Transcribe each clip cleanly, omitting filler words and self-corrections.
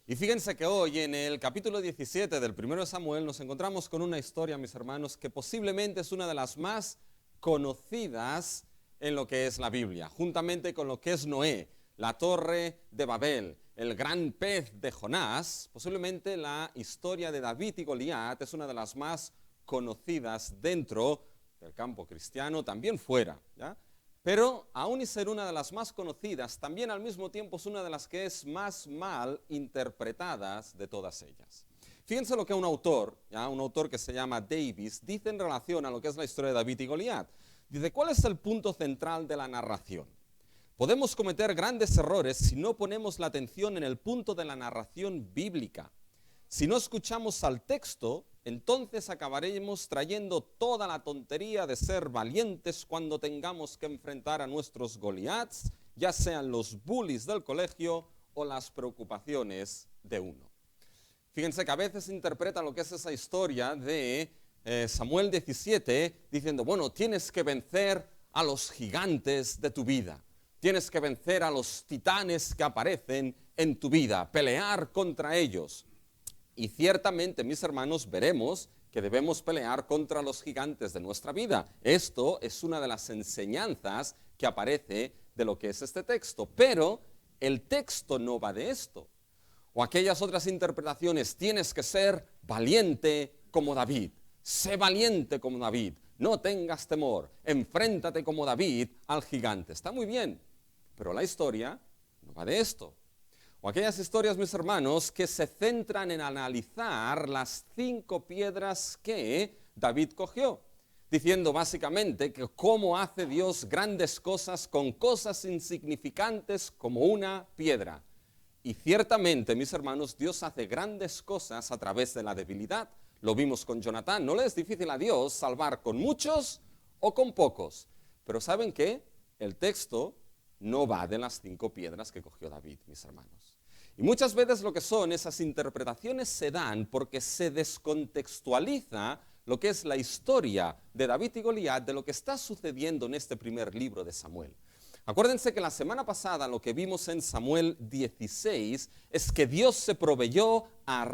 Y fíjense que hoy en el capítulo 17 del primero de Samuel nos encontramos con una historia, mis hermanos, que posiblemente es una de las más conocidas en lo que es la Biblia, juntamente con lo que es Noé, la torre de Babel, el gran pez de Jonás. Posiblemente la historia de David y Goliat es una de las más conocidas dentro del campo cristiano, también fuera, ¿ya? Pero aún y ser una de las más conocidas, también al mismo tiempo es una de las que es más mal interpretadas de todas ellas. Fíjense lo que un autor que se llama Davis, dice en relación a lo que es la historia de David y Goliat. Dice, ¿cuál es el punto central de la narración? Podemos cometer grandes errores si no ponemos la atención en el punto de la narración bíblica. Si no escuchamos al texto, entonces acabaremos trayendo toda la tontería de ser valientes cuando tengamos que enfrentar a nuestros Goliats, ya sean los bullies del colegio o las preocupaciones de uno. Fíjense que a veces se interpreta lo que es esa historia de Samuel 17 diciendo, bueno, tienes que vencer a los gigantes de tu vida, tienes que vencer a los titanes que aparecen en tu vida, pelear contra ellos. Y ciertamente, mis hermanos, veremos que debemos pelear contra los gigantes de nuestra vida. Esto es una de las enseñanzas que aparece de lo que es este texto. Pero el texto no va de esto. O aquellas otras interpretaciones, tienes que ser valiente como David. Sé valiente como David. No tengas temor. Enfréntate como David al gigante. Está muy bien, pero la historia no va de esto. O aquellas historias, mis hermanos, que se centran en analizar las 5 piedras que David cogió, diciendo básicamente que cómo hace Dios grandes cosas con cosas insignificantes como una piedra. Y ciertamente, mis hermanos, Dios hace grandes cosas a través de la debilidad. Lo vimos con Jonatán. No le es difícil a Dios salvar con muchos o con pocos. Pero ¿saben qué? El texto no va de las 5 piedras que cogió David, mis hermanos. Y muchas veces lo que son esas interpretaciones se dan porque se descontextualiza lo que es la historia de David y Goliat de lo que está sucediendo en este primer libro de Samuel. Acuérdense que la semana pasada lo que vimos en Samuel 16 es que Dios se proveyó a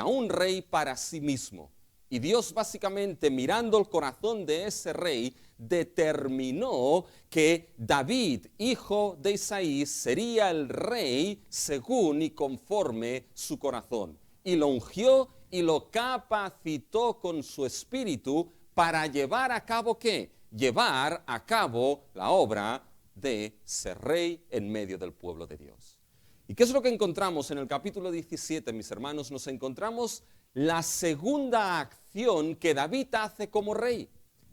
un rey para sí mismo. Y Dios básicamente mirando el corazón de ese rey determinó que David, hijo de Isaí, sería el rey según y conforme su corazón. Y lo ungió y lo capacitó con su espíritu para llevar a cabo ¿qué? Llevar a cabo la obra de ser rey en medio del pueblo de Dios. ¿Y qué es lo que encontramos en el capítulo 17, mis hermanos? Nos encontramos la segunda acción que David hace como rey.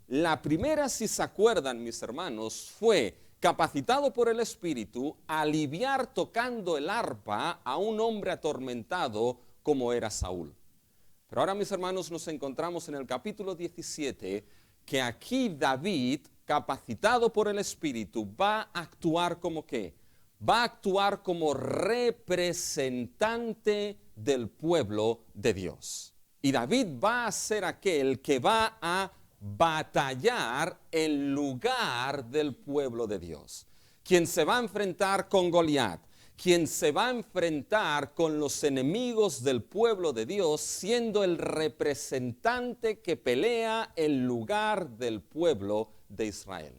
La primera, si se acuerdan, mis hermanos, fue capacitado por el Espíritu a aliviar tocando el arpa a un hombre atormentado como era Saúl. Pero ahora, mis hermanos, nos encontramos en el capítulo 17 que aquí David, capacitado por el Espíritu, va a actuar como ¿qué? Va a actuar como representante del pueblo de Dios. Y David va a ser aquel que va a batallar en lugar del pueblo de Dios. Quien se va a enfrentar con Goliat, quien se va a enfrentar con los enemigos del pueblo de Dios, siendo el representante que pelea en lugar del pueblo de Israel.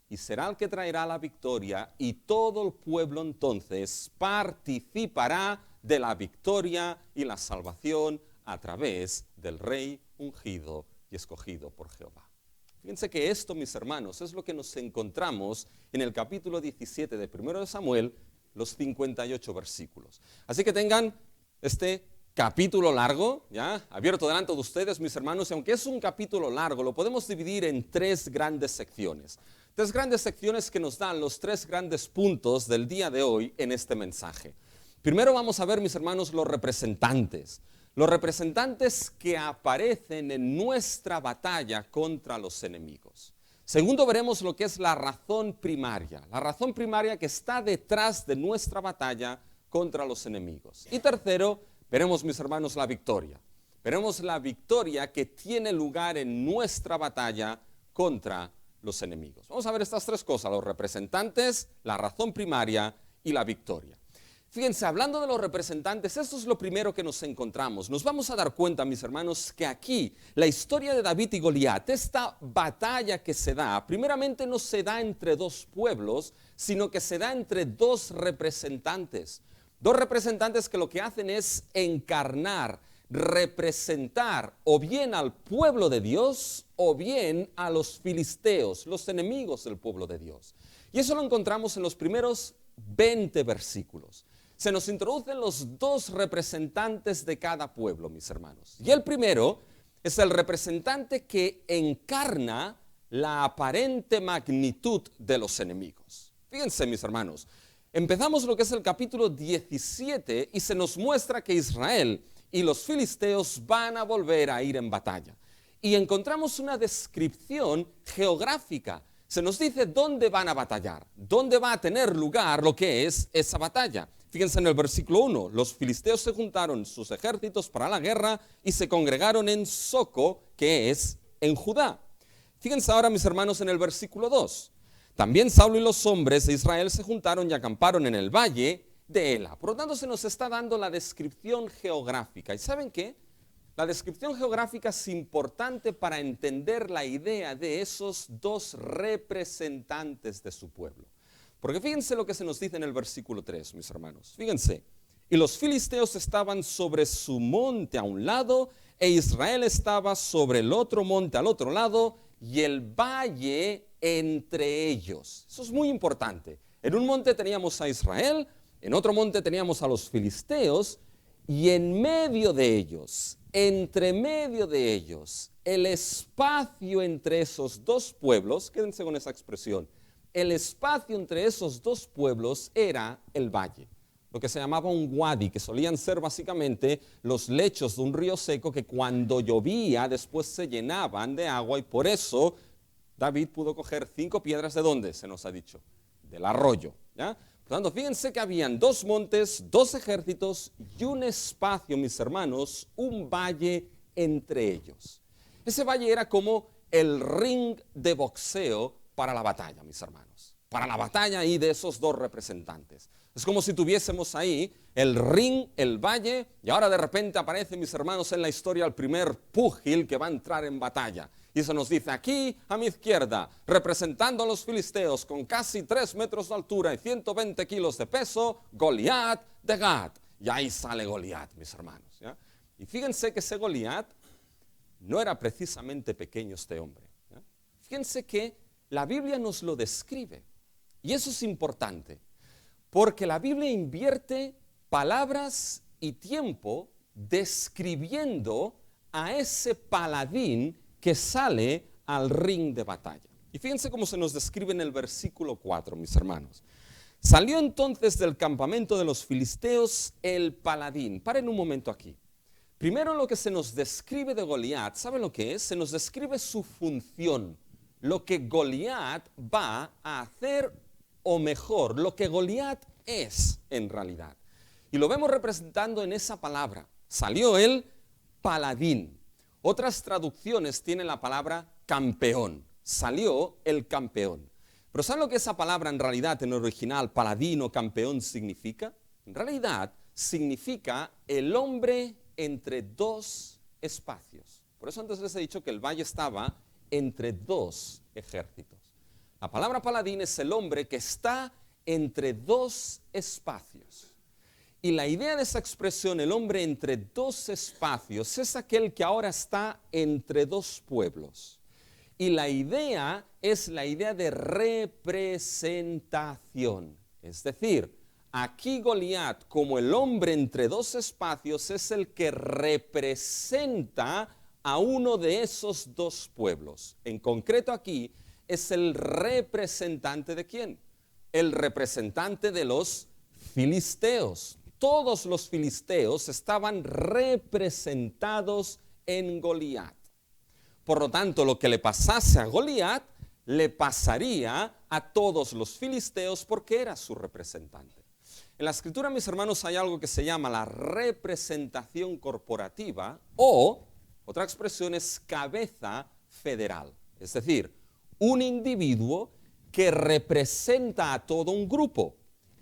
Y será el que traerá la victoria, y todo el pueblo entonces participará de la victoria y la salvación a través del rey ungido y escogido por Jehová. Fíjense que esto, mis hermanos, es lo que nos encontramos en el capítulo 17 de 1 de Samuel, los 58 versículos. Así que tengan este capítulo largo, ya abierto delante de ustedes, mis hermanos, y aunque es un capítulo largo, lo podemos dividir en 3 grandes secciones. 3 grandes secciones que nos dan los 3 grandes puntos del día de hoy en este mensaje. Primero vamos a ver, mis hermanos, los representantes que aparecen en nuestra batalla contra los enemigos. Segundo, veremos lo que es la razón primaria que está detrás de nuestra batalla contra los enemigos. Y tercero, veremos, mis hermanos, la victoria. Veremos la victoria que tiene lugar en nuestra batalla contra los enemigos. Vamos a ver estas 3 cosas, los representantes, la razón primaria y la victoria. Fíjense, hablando de los representantes, esto es lo primero que nos encontramos. Nos vamos a dar cuenta, mis hermanos, que aquí la historia de David y Goliat, esta batalla que se da, primeramente no se da entre dos pueblos, sino que se da entre dos representantes. Dos representantes que lo que hacen es encarnar, representar o bien al pueblo de Dios o bien a los filisteos, los enemigos del pueblo de Dios. Y eso lo encontramos en los primeros 20 versículos. Se nos introducen los dos representantes de cada pueblo, mis hermanos. Y el primero es el representante que encarna la aparente magnitud de los enemigos. Fíjense, mis hermanos, empezamos lo que es el capítulo 17 y se nos muestra que Israel y los filisteos van a volver a ir en batalla. Y encontramos una descripción geográfica. Se nos dice dónde van a batallar, dónde va a tener lugar lo que es esa batalla. Fíjense en el versículo 1, los filisteos se juntaron sus ejércitos para la guerra y se congregaron en Soco, que es en Judá. Fíjense ahora, mis hermanos, en el versículo 2. También Saulo y los hombres de Israel se juntaron y acamparon en el valle de Ela. Por lo tanto, se nos está dando la descripción geográfica. ¿Y saben qué? La descripción geográfica es importante para entender la idea de esos dos representantes de su pueblo. Porque fíjense lo que se nos dice en el versículo 3, mis hermanos. Fíjense, y los filisteos estaban sobre su monte a un lado, e Israel estaba sobre el otro monte al otro lado, y el valle entre ellos. Eso es muy importante. En un monte teníamos a Israel, en otro monte teníamos a los filisteos, y en medio de ellos, entre medio de ellos, el espacio entre esos dos pueblos, quédense con esa expresión, el espacio entre esos dos pueblos era el valle, lo que se llamaba un wadi, que solían ser básicamente los lechos de un río seco que cuando llovía después se llenaban de agua y por eso David pudo coger 5 piedras ¿de dónde? Se nos ha dicho, del arroyo, ¿ya? Por tanto, fíjense que habían 2 montes, 2 ejércitos y un espacio, mis hermanos, un valle entre ellos. Ese valle era como el ring de boxeo para la batalla, mis hermanos. Para la batalla ahí de esos dos representantes. Es como si tuviésemos ahí el ring, el valle, y ahora de repente aparece, mis hermanos, en la historia el primer púgil que va a entrar en batalla. Y se nos dice aquí a mi izquierda, representando a los filisteos con casi 3 metros de altura y 120 kilos de peso, Goliat de Gat. Y ahí sale Goliat, mis hermanos, ¿ya? Y fíjense que ese Goliat no era precisamente pequeño este hombre, ¿ya? Fíjense que la Biblia nos lo describe. Y eso es importante, porque la Biblia invierte palabras y tiempo describiendo a ese paladín que sale al ring de batalla. Y fíjense cómo se nos describe en el versículo 4, mis hermanos. Salió entonces del campamento de los filisteos el paladín. Paren un momento aquí. Primero lo que se nos describe de Goliat, ¿saben lo que es? Se nos describe su función, lo que Goliat va a hacer o mejor, lo que Goliat es en realidad. Y lo vemos representando en esa palabra. Salió el paladín. Otras traducciones tienen la palabra campeón. Salió el campeón. Pero ¿saben lo que esa palabra en realidad en original, paladín o campeón, significa? En realidad significa el hombre entre 2 espacios. Por eso antes les he dicho que el valle estaba entre 2 ejércitos. La palabra paladín es el hombre que está entre 2 espacios. Y la idea de esa expresión, el hombre entre 2 espacios, es aquel que ahora está entre 2 pueblos. Y la idea es la idea de representación. Es decir, aquí Goliat, como el hombre entre 2 espacios, es el que representa a uno de esos 2 pueblos. En concreto aquí es el representante de ¿quién? El representante de los filisteos. Todos los filisteos estaban representados en Goliat. Por lo tanto, lo que le pasase a Goliat le pasaría a todos los filisteos porque era su representante. En la Escritura, mis hermanos, hay algo que se llama la representación corporativa o, otra expresión es cabeza federal. Es decir, un individuo que representa a todo un grupo.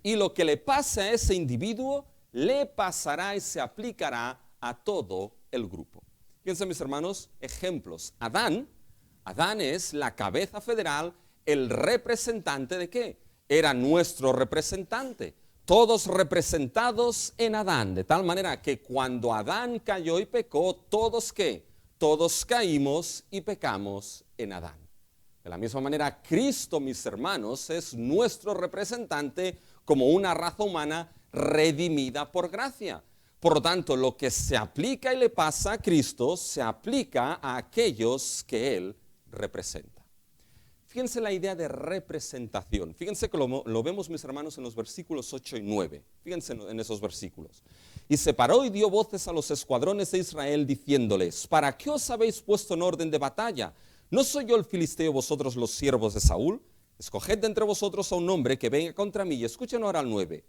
Y lo que le pase a ese individuo, le pasará y se aplicará a todo el grupo. Fíjense, mis hermanos, ejemplos. Adán es la cabeza federal, el representante ¿de qué? Era nuestro representante. Todos representados en Adán, de tal manera que cuando Adán cayó y pecó, ¿todos qué? Todos caímos y pecamos en Adán. De la misma manera, Cristo, mis hermanos, es nuestro representante como una raza humana redimida por gracia. Por lo tanto, lo que se aplica y le pasa a Cristo, se aplica a aquellos que Él representa. Fíjense la idea de representación. Fíjense que lo vemos, mis hermanos, en los versículos 8 y 9. Fíjense en esos versículos. Y se paró y dio voces a los escuadrones de Israel, diciéndoles: ¿para qué os habéis puesto en orden de batalla? ¿No soy yo el filisteo, vosotros los siervos de Saúl? Escoged de entre vosotros a un hombre que venga contra mí. Y escuchen ahora al 9.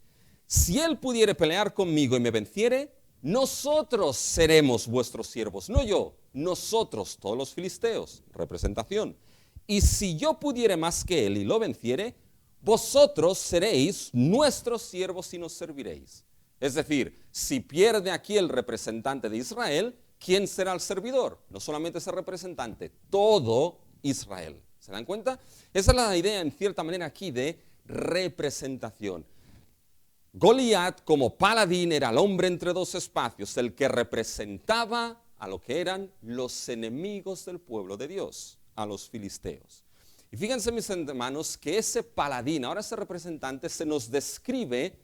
Si él pudiere pelear conmigo y me venciere, nosotros seremos vuestros siervos. No yo, nosotros, todos los filisteos. Representación. Y si yo pudiere más que él y lo venciere, vosotros seréis nuestros siervos y nos serviréis. Es decir, si pierde aquí el representante de Israel, ¿quién será el servidor? No solamente ese representante, todo Israel. ¿Se dan cuenta? Esa es la idea, en cierta manera, aquí de representación. Goliat, como paladín, era el hombre entre dos espacios, el que representaba a lo que eran los enemigos del pueblo de Dios, a los filisteos. Y fíjense, mis hermanos, que ese paladín, ahora ese representante, se nos describe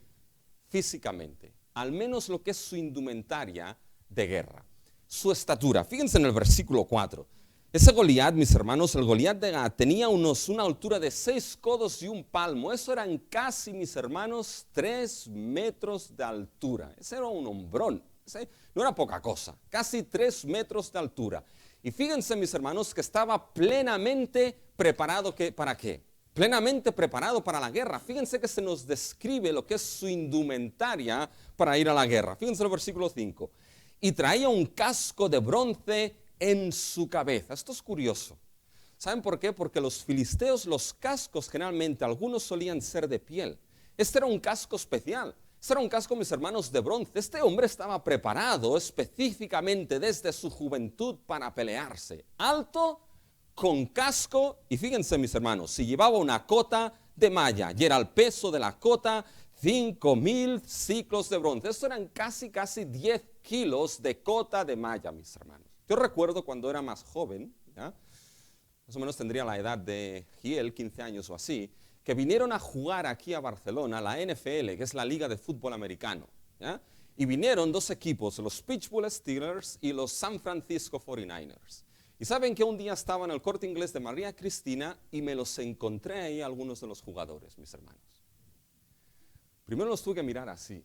físicamente, al menos lo que es su indumentaria de guerra, su estatura. Fíjense en el versículo 4. Ese Goliat, mis hermanos, el Goliat de Gat, tenía una altura de 6 codos y un palmo. Eso eran casi, mis hermanos, 3 metros de altura. Ese era un hombrón. No era poca cosa, casi 3 metros de altura. Y fíjense, mis hermanos, que estaba plenamente preparado, ¿para qué? Plenamente preparado para la guerra. Fíjense que se nos describe lo que es su indumentaria para ir a la guerra. Fíjense el versículo 5. Y traía un casco de bronce en su cabeza. Esto es curioso. ¿Saben por qué? Porque los filisteos, los cascos generalmente, algunos solían ser de piel. Este era un casco especial. Este era un casco, mis hermanos, de bronce. Este hombre estaba preparado específicamente desde su juventud para pelearse. Alto, con casco, y fíjense, mis hermanos, si llevaba una cota de malla y era el peso de la cota 5,000 ciclos de bronce. Esto eran casi 10 kilos de cota de malla, mis hermanos. Yo recuerdo cuando era más joven, ¿ya? Más o menos tendría la edad de Giel, 15 años o así, que vinieron a jugar aquí a Barcelona la NFL, que es la Liga de Fútbol Americano, ¿ya? Y vinieron 2 equipos, los Pittsburgh Steelers y los San Francisco 49ers. Y saben que un día estaba en el Corte Inglés de María Cristina y me los encontré ahí algunos de los jugadores, mis hermanos. Primero los tuve que mirar así.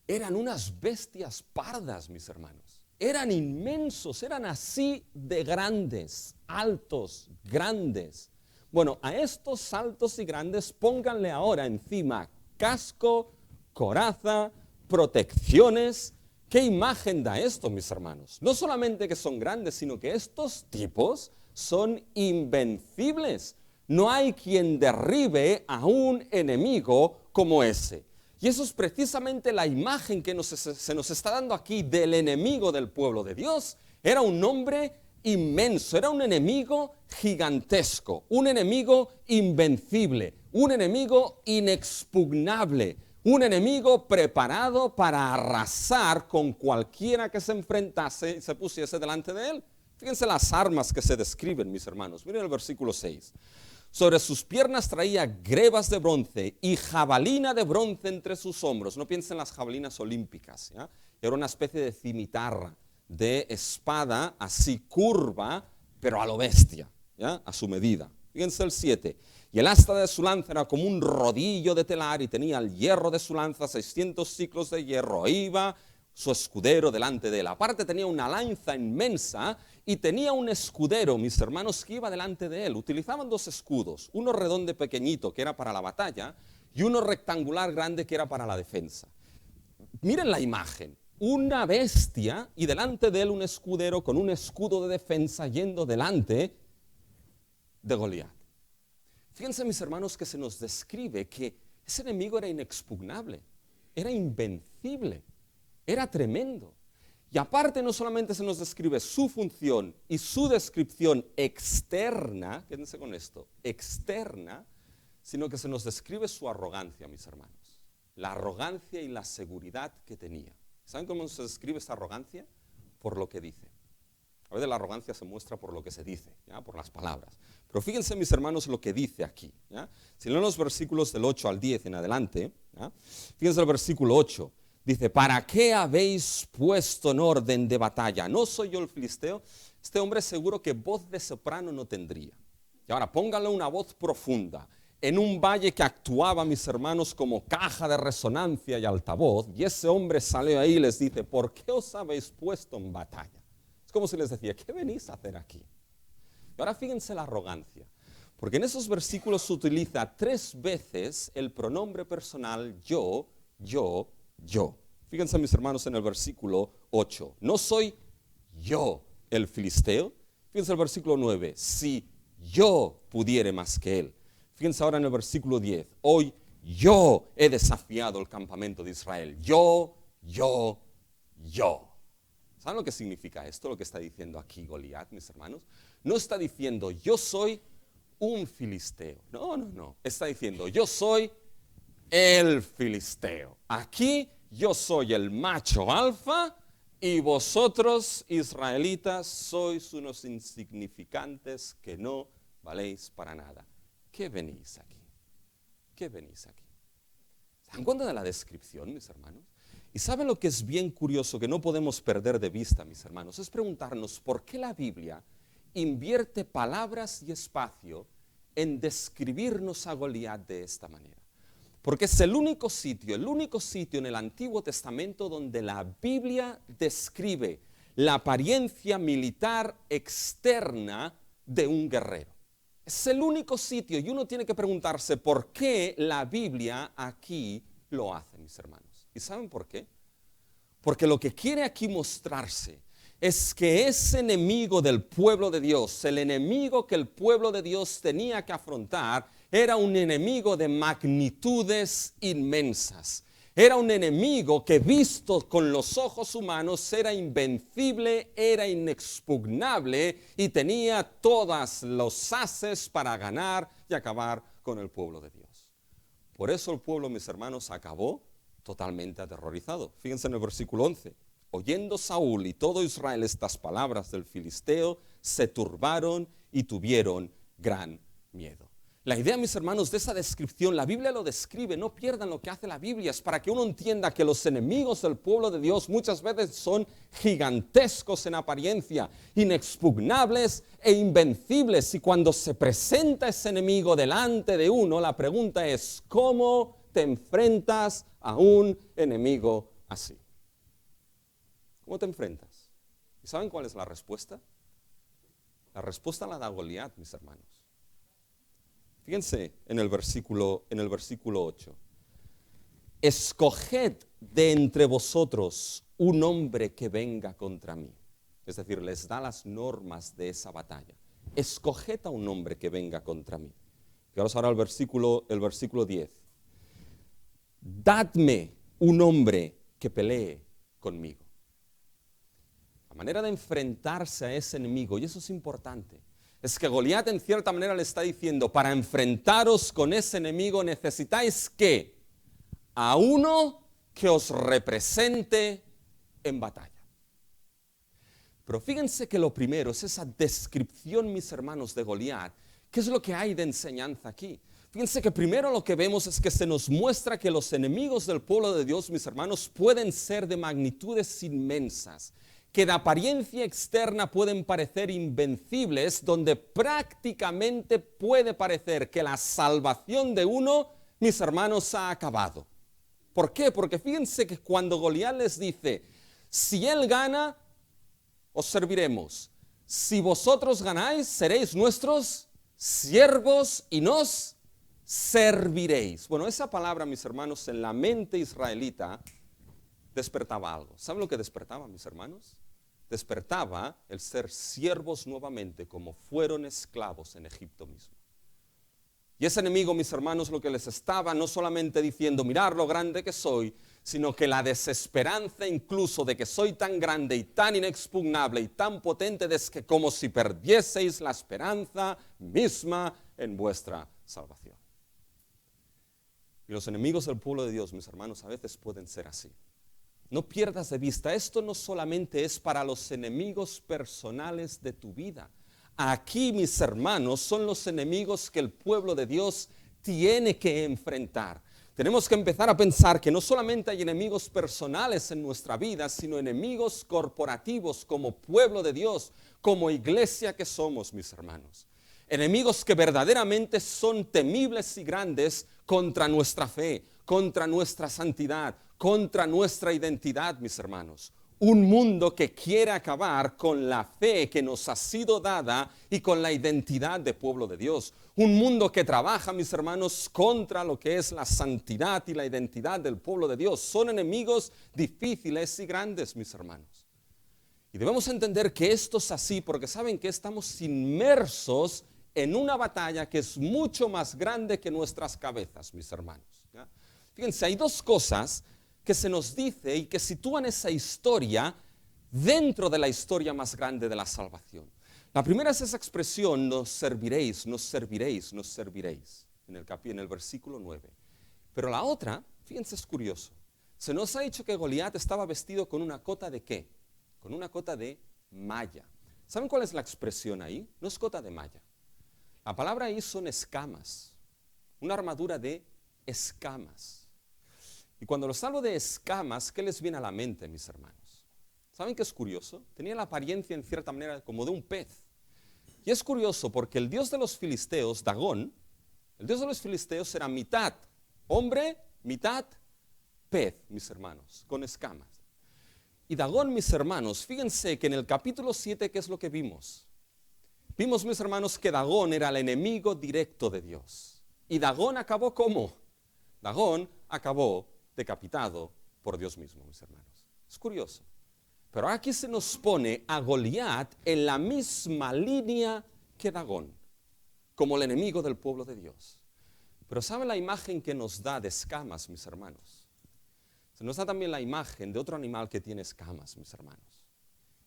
Eran unas bestias pardas, mis hermanos. Eran inmensos, eran así de grandes, altos, grandes. Bueno, a estos altos y grandes pónganle ahora encima casco, coraza, protecciones. ¿Qué imagen da esto, mis hermanos? No solamente que son grandes, sino que estos tipos son invencibles. No hay quien derribe a un enemigo como ese. Y eso es precisamente la imagen que se nos está dando aquí del enemigo del pueblo de Dios. Era un hombre inmenso, era un enemigo gigantesco, un enemigo invencible, un enemigo inexpugnable, un enemigo preparado para arrasar con cualquiera que se enfrentase y se pusiese delante de él. Fíjense las armas que se describen, mis hermanos. Miren el versículo 6. Sobre sus piernas traía grebas de bronce y jabalina de bronce entre sus hombros. No piensen en las jabalinas olímpicas, ¿ya? Era una especie de cimitarra, de espada así curva, pero a lo bestia, ¿ya? A su medida. Fíjense el 7. Y el asta de su lanza era como un rodillo de telar y tenía el hierro de su lanza 600 ciclos de hierro. Iba su escudero delante de él. Aparte tenía una lanza inmensa y tenía un escudero, mis hermanos, que iba delante de él. Utilizaban 2 escudos, uno redondo pequeñito que era para la batalla y uno rectangular grande que era para la defensa. Miren la imagen, una bestia y delante de él un escudero con un escudo de defensa yendo delante de Goliat. Fíjense, mis hermanos, que se nos describe que Ese enemigo era inexpugnable, era invencible, era tremendo. Y aparte no solamente se nos describe su función y su descripción externa, quédense con esto, externa, sino que se nos describe su arrogancia, mis hermanos. La arrogancia y la seguridad que tenía. ¿Saben cómo se describe esta arrogancia? Por lo que dice. A veces la arrogancia se muestra por lo que se dice, ¿ya? Por las palabras. Pero fíjense, mis hermanos, lo que dice aquí, ¿ya? Si leen los versículos del 8 al 10 en adelante, ¿ya? Fíjense el versículo 8. Dice, ¿para qué habéis puesto en orden de batalla? ¿No soy yo el filisteo? Este hombre seguro que voz de soprano no tendría. Y ahora póngale una voz profunda en un valle que actuaba, mis hermanos, como caja de resonancia y altavoz. Y ese hombre salió ahí y les dice, ¿por qué os habéis puesto en batalla? Es como si les decía, ¿qué venís a hacer aquí? Y ahora fíjense la arrogancia. Porque en esos versículos se utiliza 3 veces el pronombre personal yo. Fíjense, mis hermanos, en el versículo 8. No soy yo el filisteo. Fíjense el versículo 9. Si yo pudiere más que él. Fíjense ahora en el versículo 10. Hoy yo he desafiado el campamento de Israel. Yo. ¿Saben lo que significa esto? Lo que está diciendo aquí Goliat, mis hermanos. No está diciendo yo soy un filisteo. No. Está diciendo yo soy el filisteo. Aquí yo soy el macho alfa y vosotros, israelitas, sois unos insignificantes que no valéis para nada. ¿Qué venís aquí? ¿Qué venís aquí? ¿Se dan cuenta de la descripción, mis hermanos? Y ¿saben lo que es bien curioso que no podemos perder de vista, mis hermanos? Es preguntarnos por qué la Biblia invierte palabras y espacio en describirnos a Goliat de esta manera. Porque es el único sitio en el Antiguo Testamento donde la Biblia describe la apariencia militar externa de un guerrero. Es el único sitio y uno tiene que preguntarse por qué la Biblia aquí lo hace, mis hermanos. ¿Y saben por qué? Porque lo que quiere aquí mostrarse es que ese enemigo del pueblo de Dios, el enemigo que el pueblo de Dios tenía que afrontar, era un enemigo de magnitudes inmensas. Era un enemigo que visto con los ojos humanos era invencible, era inexpugnable y tenía todos los haces para ganar y acabar con el pueblo de Dios. Por eso el pueblo, mis hermanos, acabó totalmente aterrorizado. Fíjense en el versículo 11. Oyendo Saúl y todo Israel estas palabras del filisteo, se turbaron y tuvieron gran miedo. La idea, mis hermanos, de esa descripción, la Biblia lo describe, no pierdan lo que hace la Biblia, es para que uno entienda que los enemigos del pueblo de Dios muchas veces son gigantescos en apariencia, inexpugnables e invencibles. Y cuando se presenta ese enemigo delante de uno, la pregunta es, ¿cómo te enfrentas a un enemigo así? ¿Cómo te enfrentas? ¿Y saben cuál es la respuesta? La respuesta la da Goliat, mis hermanos. Fíjense en el versículo 8. Escoged de entre vosotros un hombre que venga contra mí. Es decir, les da las normas de esa batalla. Escoged a un hombre que venga contra mí. Fijaros ahora el versículo 10. Dadme un hombre que pelee conmigo. La manera de enfrentarse a ese enemigo, y eso es importante, es que Goliat en cierta manera le está diciendo, para enfrentaros con ese enemigo necesitáis que a uno que os represente en batalla. Pero fíjense que lo primero es esa descripción, mis hermanos, de Goliat. ¿Qué es lo que hay de enseñanza aquí? Fíjense que primero lo que vemos es que se nos muestra que los enemigos del pueblo de Dios, mis hermanos, pueden ser de magnitudes inmensas, que de apariencia externa pueden parecer invencibles, donde prácticamente puede parecer que la salvación de uno, mis hermanos, ha acabado. ¿Por qué? Porque fíjense que cuando Goliat les dice, si él gana, os serviremos. Si vosotros ganáis, seréis nuestros siervos y nos serviréis. Bueno, esa palabra, mis hermanos, en la mente israelita despertaba algo. ¿Saben lo que despertaba, mis hermanos? Despertaba el ser siervos nuevamente como fueron esclavos en Egipto mismo. Y ese enemigo, mis hermanos, lo que les estaba no solamente diciendo, mirar lo grande que soy, sino que la desesperanza incluso de que soy tan grande y tan inexpugnable y tan potente es que como si perdieseis la esperanza misma en vuestra salvación. Y los enemigos del pueblo de Dios, mis hermanos, a veces pueden ser así. No pierdas de vista, esto no solamente es para los enemigos personales de tu vida. Aquí, mis hermanos, son los enemigos que el pueblo de Dios tiene que enfrentar. Tenemos que empezar a pensar que no solamente hay enemigos personales en nuestra vida, sino enemigos corporativos como pueblo de Dios, como iglesia que somos, mis hermanos. Enemigos que verdaderamente son temibles y grandes contra nuestra fe, contra nuestra santidad, contra nuestra identidad, mis hermanos. Un mundo que quiere acabar con la fe que nos ha sido dada y con la identidad de pueblo de Dios. Un mundo que trabaja, mis hermanos, contra lo que es la santidad y la identidad del pueblo de Dios. Son enemigos difíciles y grandes, mis hermanos. Y debemos entender que esto es así porque saben que estamos inmersos en una batalla que es mucho más grande que nuestras cabezas, mis hermanos. ¿Ya? Fíjense, hay dos cosas que se nos dice y que sitúan esa historia dentro de la historia más grande de la salvación. La primera es esa expresión, nos serviréis, nos serviréis, nos serviréis, en el versículo 9. Pero la otra, fíjense, es curioso. Se nos ha dicho que Goliat estaba vestido con una cota de ¿qué? Con una cota de malla. ¿Saben cuál es la expresión ahí? No es cota de malla. La palabra ahí son escamas, una armadura de escamas. Y cuando los hablo de escamas, ¿qué les viene a la mente, mis hermanos? ¿Saben qué es curioso? Tenía la apariencia en cierta manera como de un pez. Y es curioso porque el dios de los filisteos, Dagón, el dios de los filisteos era mitad hombre, mitad pez, mis hermanos, con escamas. Y Dagón, mis hermanos, fíjense que en el capítulo 7, ¿qué es lo que vimos? Vimos, mis hermanos, que Dagón era el enemigo directo de Dios. ¿Y Dagón acabó cómo? Dagón acabó decapitado por Dios mismo, mis hermanos. Es curioso. Pero aquí se nos pone a Goliat en la misma línea que Dagón, como el enemigo del pueblo de Dios. Pero ¿sabe la imagen que nos da de escamas, mis hermanos? Se nos da también la imagen de otro animal que tiene escamas, mis hermanos.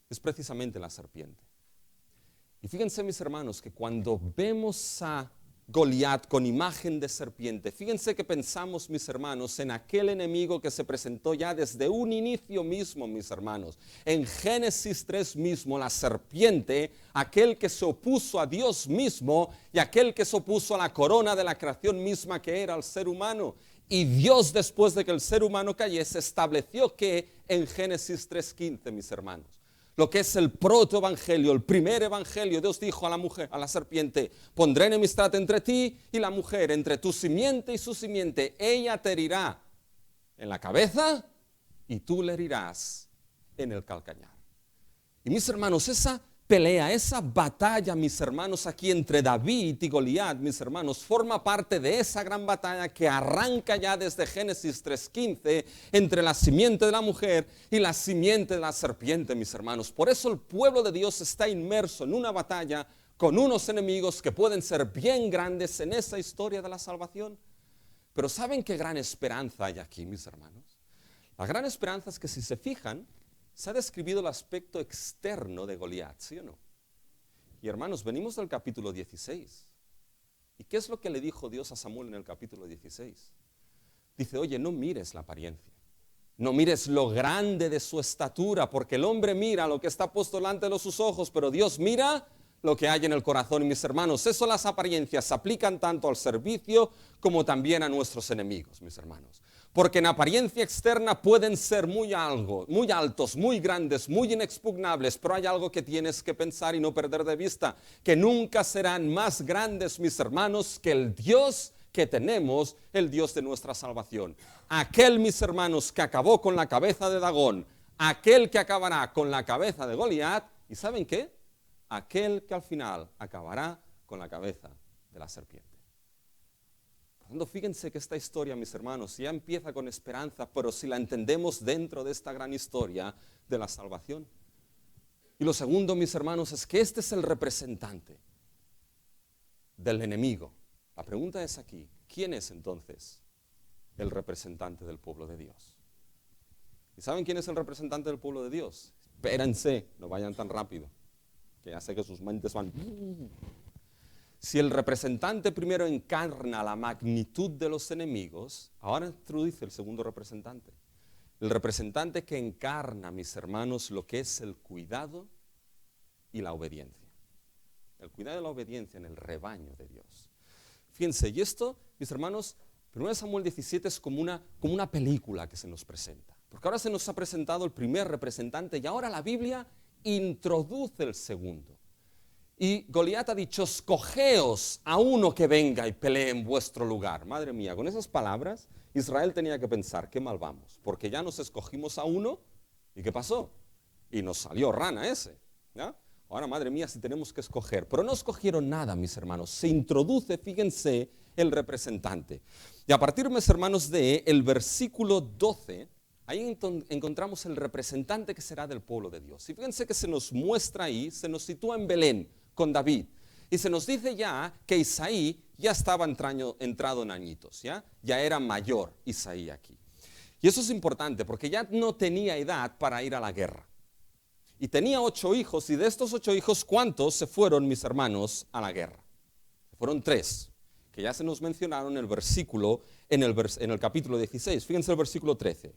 Es precisamente la serpiente. Y fíjense, mis hermanos, que cuando vemos a Goliat con imagen de serpiente, fíjense que pensamos, mis hermanos, en aquel enemigo que se presentó ya desde un inicio mismo, mis hermanos. En Génesis 3 mismo, la serpiente, aquel que se opuso a Dios mismo y aquel que se opuso a la corona de la creación misma que era el ser humano. Y Dios, después de que el ser humano cayese, estableció que en Génesis 3:15, mis hermanos, lo que es el protoevangelio, el primer evangelio, Dios dijo a la mujer, a la serpiente, pondré enemistad entre ti y la mujer, entre tu simiente y su simiente. Ella te herirá en la cabeza y tú le herirás en el calcañar. Y mis hermanos, esa pelea, esa batalla, mis hermanos, aquí entre David y Goliat, mis hermanos, forma parte de esa gran batalla que arranca ya desde Génesis 3:15 entre la simiente de la mujer y la simiente de la serpiente, mis hermanos. Por eso el pueblo de Dios está inmerso en una batalla con unos enemigos que pueden ser bien grandes en esa historia de la salvación. Pero ¿saben qué gran esperanza hay aquí, mis hermanos? La gran esperanza es que si se fijan, se ha describido el aspecto externo de Goliat, ¿sí o no? Y hermanos, venimos del capítulo 16. ¿Y qué es lo que le dijo Dios a Samuel en el capítulo 16? Dice, oye, no mires la apariencia. No mires lo grande de su estatura, porque el hombre mira lo que está puesto delante de sus ojos, pero Dios mira lo que hay en el corazón. Y mis hermanos, eso, las apariencias se aplican tanto al servicio como también a nuestros enemigos, mis hermanos. Porque en apariencia externa pueden ser muy altos, muy grandes, muy inexpugnables, pero hay algo que tienes que pensar y no perder de vista, que nunca serán más grandes, mis hermanos, que el Dios que tenemos, el Dios de nuestra salvación. Aquel, mis hermanos, que acabó con la cabeza de Dagón, aquel que acabará con la cabeza de Goliat, ¿y saben qué? Aquel que al final acabará con la cabeza de la serpiente. Por tanto, fíjense que esta historia, mis hermanos, ya empieza con esperanza, pero si la entendemos dentro de esta gran historia de la salvación. Y lo segundo, mis hermanos, es que este es el representante del enemigo La pregunta es aquí, ¿quién es entonces el representante del pueblo de Dios? ¿Y saben quién es el representante del pueblo de Dios? Espérense, no vayan tan rápido, que ya sé que sus mentes van. Si el representante primero encarna la magnitud de los enemigos, ahora introduce el segundo representante. El representante que encarna, mis hermanos, lo que es el cuidado y la obediencia. El cuidado y la obediencia en el rebaño de Dios. Fíjense, y esto, mis hermanos, 1 Samuel 17 es como una película que se nos presenta. Porque ahora se nos ha presentado el primer representante y ahora la Biblia introduce el segundo. Y Goliat ha dicho, escogeos a uno que venga y pelee en vuestro lugar. Madre mía, con esas palabras, Israel tenía que pensar, qué mal vamos, porque ya nos escogimos a uno, ¿y qué pasó? Y nos salió rana ese, ¿ya? Ahora, madre mía, si tenemos que escoger. Pero no escogieron nada, mis hermanos. Se introduce, fíjense, el representante. Y a partir, mis hermanos, de el versículo 12, ahí encontramos el representante que será del pueblo de Dios. Y fíjense que se nos muestra ahí, se nos sitúa en Belén con David. Y se nos dice ya que Isaí ya estaba entrado en añitos, ya era mayor Isaí aquí. Y eso es importante porque ya no tenía edad para ir a la guerra. Y tenía 8 hijos, y de estos 8 hijos, ¿cuántos se fueron, mis hermanos, a la guerra? Fueron 3, que ya se nos mencionaron en el versículo, en el capítulo 16. Fíjense el versículo 13.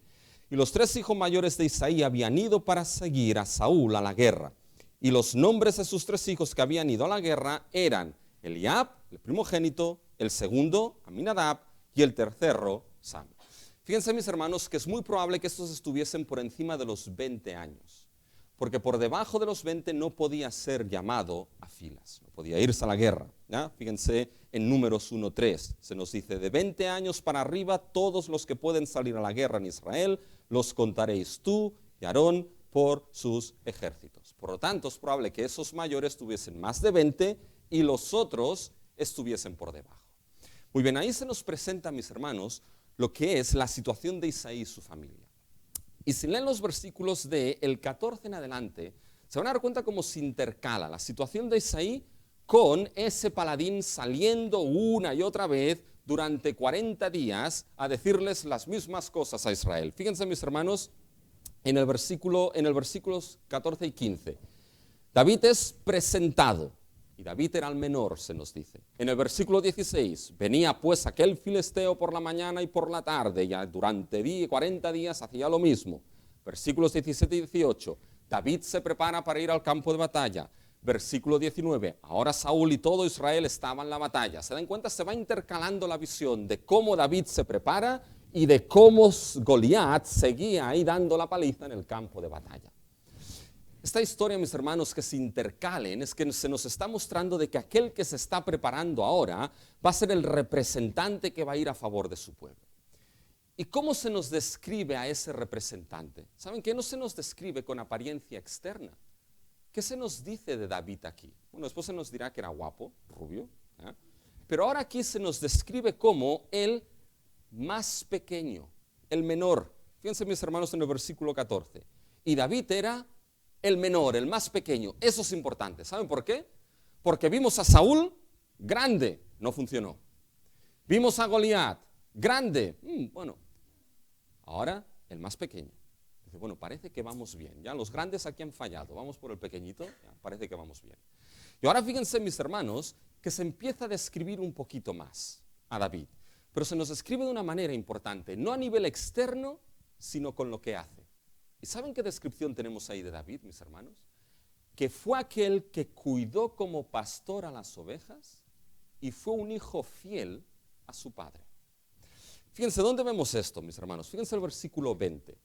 Y los 3 hijos mayores de Isaí habían ido para seguir a Saúl a la guerra. Y los nombres de sus 3 hijos que habían ido a la guerra eran Eliab, el primogénito, el segundo, Aminadab, y el tercero, Sam. Fíjense, mis hermanos, que es muy probable que estos estuviesen por encima de los 20 años. Porque por debajo de los 20 no podía ser llamado a filas, no podía irse a la guerra. ¿Ya? Fíjense en Números 1:3, se nos dice, de 20 años para arriba, todos los que pueden salir a la guerra en Israel, los contaréis tú y Aarón por sus ejércitos. Por lo tanto, es probable que esos mayores tuviesen más de 20 y los otros estuviesen por debajo. Muy bien, ahí se nos presenta, mis hermanos, lo que es la situación de Isaí y su familia. Y si leen los versículos del 14 en adelante, se van a dar cuenta cómo se intercala la situación de Isaí con ese paladín saliendo una y otra vez durante 40 días a decirles las mismas cosas a Israel. Fíjense, mis hermanos, en el versículos 14 y 15. David es presentado, y David era el menor, se nos dice. En el versículo 16, venía pues aquel filisteo por la mañana y por la tarde, y durante 40 días hacía lo mismo. Versículos 17 y 18, David se prepara para ir al campo de batalla. Versículo 19, ahora Saúl y todo Israel estaban en la batalla. ¿Se dan cuenta? Se va intercalando la visión de cómo David se prepara y de cómo Goliat seguía ahí dando la paliza en el campo de batalla. Esta historia, mis hermanos, que se intercalen, es que se nos está mostrando de que aquel que se está preparando ahora va a ser el representante que va a ir a favor de su pueblo. ¿Y cómo se nos describe a ese representante? ¿Saben qué? No se nos describe con apariencia externa. ¿Qué se nos dice de David aquí? Bueno, después se nos dirá que era guapo, rubio, ¿eh? Pero ahora aquí se nos describe como el más pequeño, el menor. Fíjense, mis hermanos, en el versículo 14. Y David era el menor, el más pequeño. Eso es importante. ¿Saben por qué? Porque vimos a Saúl grande, no funcionó. Vimos a Goliat grande, bueno. Ahora el más pequeño. Dice, bueno, parece que vamos bien. Ya los grandes aquí han fallado. Vamos por el pequeñito, ya, parece que vamos bien. Y ahora fíjense, mis hermanos, que se empieza a describir un poquito más a David. Pero se nos describe de una manera importante, no a nivel externo, sino con lo que hace. ¿Y saben qué descripción tenemos ahí de David, mis hermanos? Que fue aquel que cuidó como pastor a las ovejas y fue un hijo fiel a su padre. Fíjense, ¿dónde vemos esto, mis hermanos? Fíjense el versículo 20.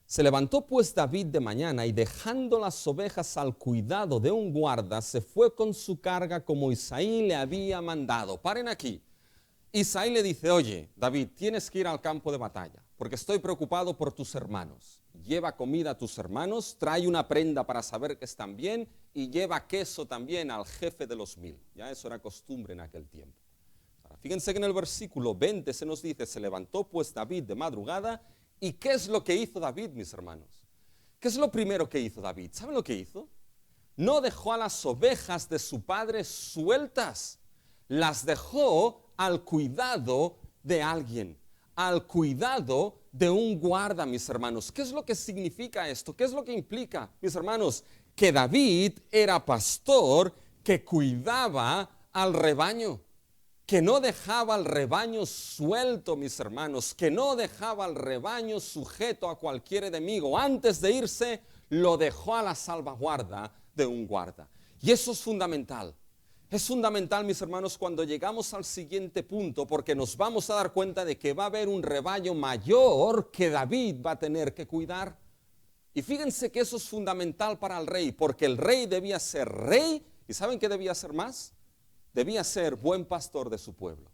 Se levantó pues David de mañana y dejando las ovejas al cuidado de un guarda, se fue con su carga como Isaí le había mandado. Paren aquí. Isaí le dice, oye, David, tienes que ir al campo de batalla, porque estoy preocupado por tus hermanos. Lleva comida a tus hermanos, trae una prenda para saber que están bien y lleva queso también al jefe de los 1000. Ya eso era costumbre en aquel tiempo. Ahora, fíjense que en el versículo 20 se nos dice, se levantó pues David de madrugada. ¿Y qué es lo que hizo David, mis hermanos? ¿Qué es lo primero que hizo David? ¿Saben lo que hizo? No dejó a las ovejas de su padre sueltas. las dejó al cuidado de alguien, al cuidado de un guarda, mis hermanos. ¿Qué es lo que significa esto? ¿Qué es lo que implica, mis hermanos? Que David era pastor que cuidaba al rebaño, que no dejaba al rebaño suelto, mis hermanos, que no dejaba al rebaño sujeto a cualquier enemigo. Antes de irse, lo dejó a la salvaguarda de un guarda. Y eso es fundamental. Es fundamental, mis hermanos, cuando llegamos al siguiente punto, porque nos vamos a dar cuenta de que va a haber un rebaño mayor que David va a tener que cuidar. Y fíjense que eso es fundamental para el rey, porque el rey debía ser rey. ¿Y saben qué debía ser más? Debía ser buen pastor de su pueblo.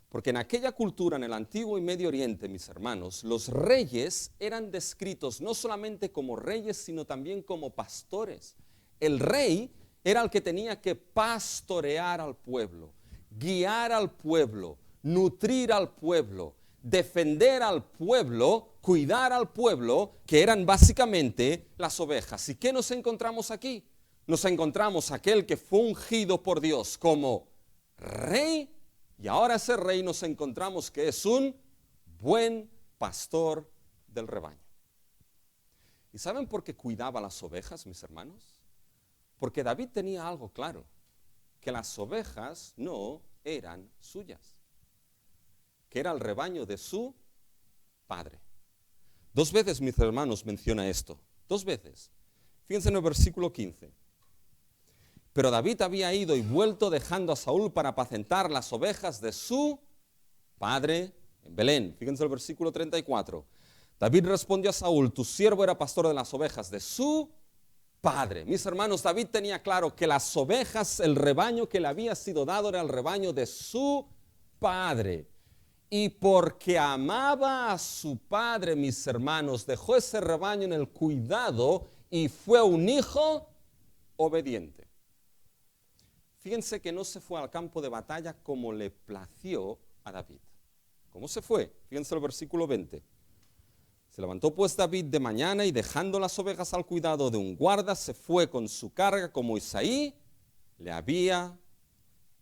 Porque en aquella cultura, en el Antiguo y Medio Oriente, mis hermanos, los reyes eran descritos no solamente como reyes, sino también como pastores. El rey era el que tenía que pastorear al pueblo, guiar al pueblo, nutrir al pueblo, defender al pueblo, cuidar al pueblo, que eran básicamente las ovejas. ¿Y qué nos encontramos aquí? Nos encontramos aquel que fue ungido por Dios como rey, y ahora ese rey nos encontramos que es un buen pastor del rebaño. ¿Y saben por qué cuidaba las ovejas, mis hermanos? Porque David tenía algo claro, que las ovejas no eran suyas, que era el rebaño de su padre. 2 veces, mis hermanos, menciona esto, 2 veces. Fíjense en el versículo 15. Pero David había ido y vuelto dejando a Saúl para apacentar las ovejas de su padre en Belén. Fíjense el versículo 34. David respondió a Saúl: tu siervo era pastor de las ovejas de su padre. Mis hermanos, David tenía claro que las ovejas, el rebaño que le había sido dado era el rebaño de su padre. Y porque amaba a su padre, mis hermanos, dejó ese rebaño en el cuidado y fue un hijo obediente. Fíjense que no se fue al campo de batalla como le plació a David. ¿Cómo se fue? Fíjense el versículo 20. Se levantó pues David de mañana y dejando las ovejas al cuidado de un guarda, se fue con su carga como Isaí le había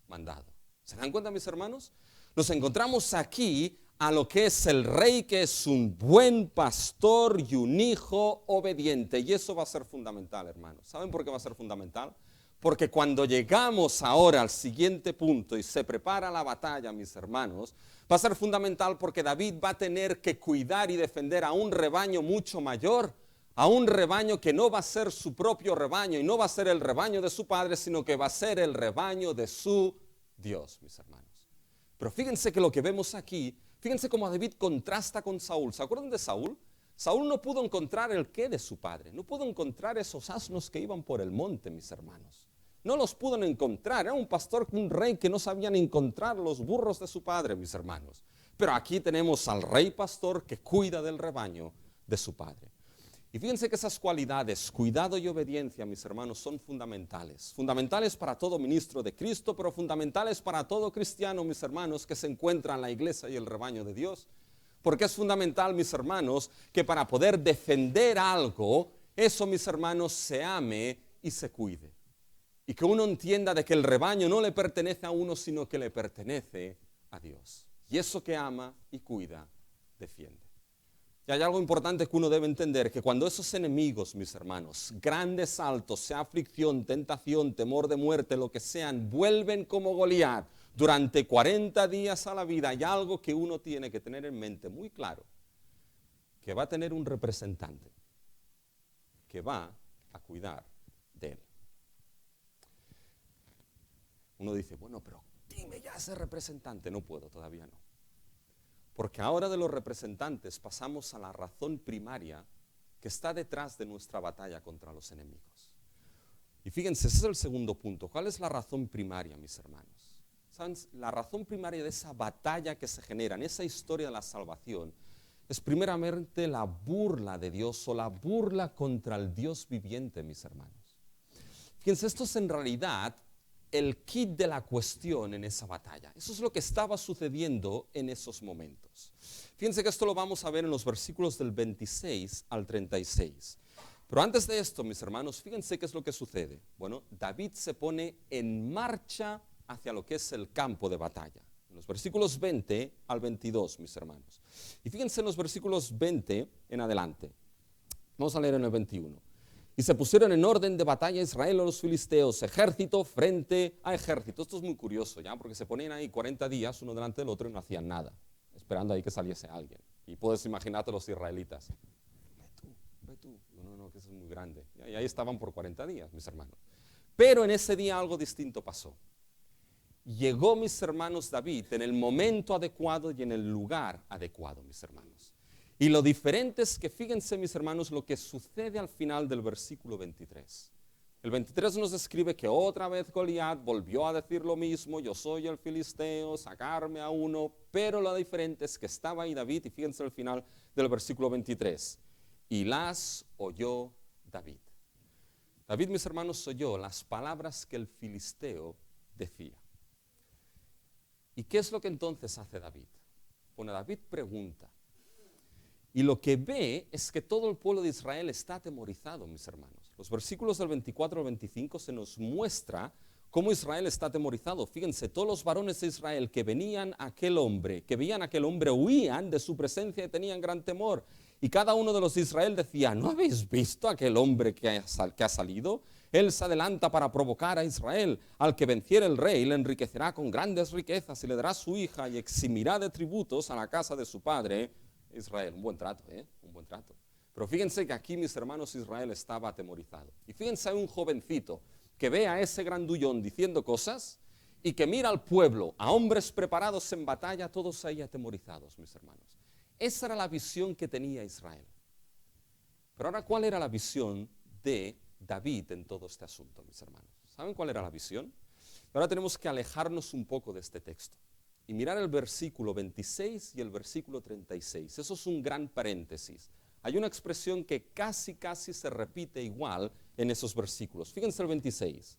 mandado. ¿Se dan cuenta, mis hermanos? Nos encontramos aquí a lo que es el rey, que es un buen pastor y un hijo obediente. Y eso va a ser fundamental, hermanos. ¿Saben por qué va a ser fundamental? Porque cuando llegamos ahora al siguiente punto y se prepara la batalla, mis hermanos, va a ser fundamental porque David va a tener que cuidar y defender a un rebaño mucho mayor, a un rebaño que no va a ser su propio rebaño y no va a ser el rebaño de su padre, sino que va a ser el rebaño de su Dios, mis hermanos. Pero fíjense que lo que vemos aquí, fíjense cómo David contrasta con Saúl. ¿Se acuerdan de Saúl? Saúl no pudo encontrar el qué de su padre, no pudo encontrar esos asnos que iban por el monte, mis hermanos. No los pudo encontrar, era un pastor, un rey que no sabían encontrar los burros de su padre, mis hermanos. Pero aquí tenemos al rey pastor que cuida del rebaño de su padre. Y fíjense que esas cualidades, cuidado y obediencia, mis hermanos, son fundamentales. Fundamentales para todo ministro de Cristo, pero fundamentales para todo cristiano, mis hermanos, que se encuentra en la iglesia y el rebaño de Dios. Porque es fundamental, mis hermanos, que para poder defender algo, eso, mis hermanos, se ame y se cuide. Y que uno entienda de que el rebaño no le pertenece a uno, sino que le pertenece a Dios. Y eso que ama y cuida, defiende. Y hay algo importante que uno debe entender, que cuando esos enemigos, mis hermanos, grandes, altos, sea aflicción, tentación, temor de muerte, lo que sean, vuelven como Goliat durante 40 días a la vida, hay algo que uno tiene que tener en mente muy claro, que va a tener un representante que va a cuidar de él. Uno dice, bueno, pero dime ya ese representante. No puedo, todavía no. Porque ahora de los representantes pasamos a la razón primaria que está detrás de nuestra batalla contra los enemigos. Y fíjense, ese es el segundo punto. ¿Cuál es la razón primaria, mis hermanos? ¿Saben? La razón primaria de esa batalla que se genera en esa historia de la salvación es primeramente la burla de Dios o la burla contra el Dios viviente, mis hermanos. Fíjense, esto es en realidad el kit de la cuestión en esa batalla. Eso es lo que estaba sucediendo en esos momentos. Fíjense que esto lo vamos a ver en los versículos del 26 al 36. Pero antes de esto, mis hermanos, fíjense qué es lo que sucede. Bueno, David se pone en marcha hacia lo que es el campo de batalla. En los versículos 20 al 22, mis hermanos. Y fíjense en los versículos 20 en adelante. Vamos a leer en el 21. Y se pusieron en orden de batalla Israel a los filisteos, ejército frente a ejército. Esto es muy curioso, ¿ya? Porque se ponían ahí 40 días uno delante del otro y no hacían nada, esperando ahí que saliese alguien. Y puedes imaginarte los israelitas. Ve tú. No, que eso es muy grande. Y ahí estaban por 40 días, mis hermanos. Pero en ese día algo distinto pasó. Llegó, mis hermanos, David en el momento adecuado y en el lugar adecuado, mis hermanos. Y lo diferente es que fíjense, mis hermanos, lo que sucede al final del versículo 23. El 23 nos describe que otra vez Goliat volvió a decir lo mismo, yo soy el filisteo, sacarme a uno, pero lo diferente es que estaba ahí David, y fíjense al final del versículo 23. Y las oyó David. David, mis hermanos, oyó las palabras que el filisteo decía. ¿Y qué es lo que entonces hace David? Bueno, David pregunta. Y lo que ve es que todo el pueblo de Israel está atemorizado, mis hermanos. Los versículos del 24 al 25 se nos muestra cómo Israel está atemorizado. Fíjense, todos los varones de Israel que veían a aquel hombre huían de su presencia y tenían gran temor. Y cada uno de los de Israel decía, ¿no habéis visto a aquel hombre que ha salido? Él se adelanta para provocar a Israel. Al que venciere el rey le enriquecerá con grandes riquezas y le dará su hija y eximirá de tributos a la casa de su padre Israel. Un buen trato, un buen trato. Pero fíjense que aquí, mis hermanos, Israel estaba atemorizado. Y fíjense a un jovencito que ve a ese grandullón diciendo cosas y que mira al pueblo, a hombres preparados en batalla, todos ahí atemorizados, mis hermanos. Esa era la visión que tenía Israel. Pero ahora, ¿cuál era la visión de David en todo este asunto, mis hermanos? ¿Saben cuál era la visión? Ahora tenemos que alejarnos un poco de este texto y mirar el versículo 26 y el versículo 36. Eso es un gran paréntesis. Hay una expresión que casi se repite igual en esos versículos. Fíjense el 26.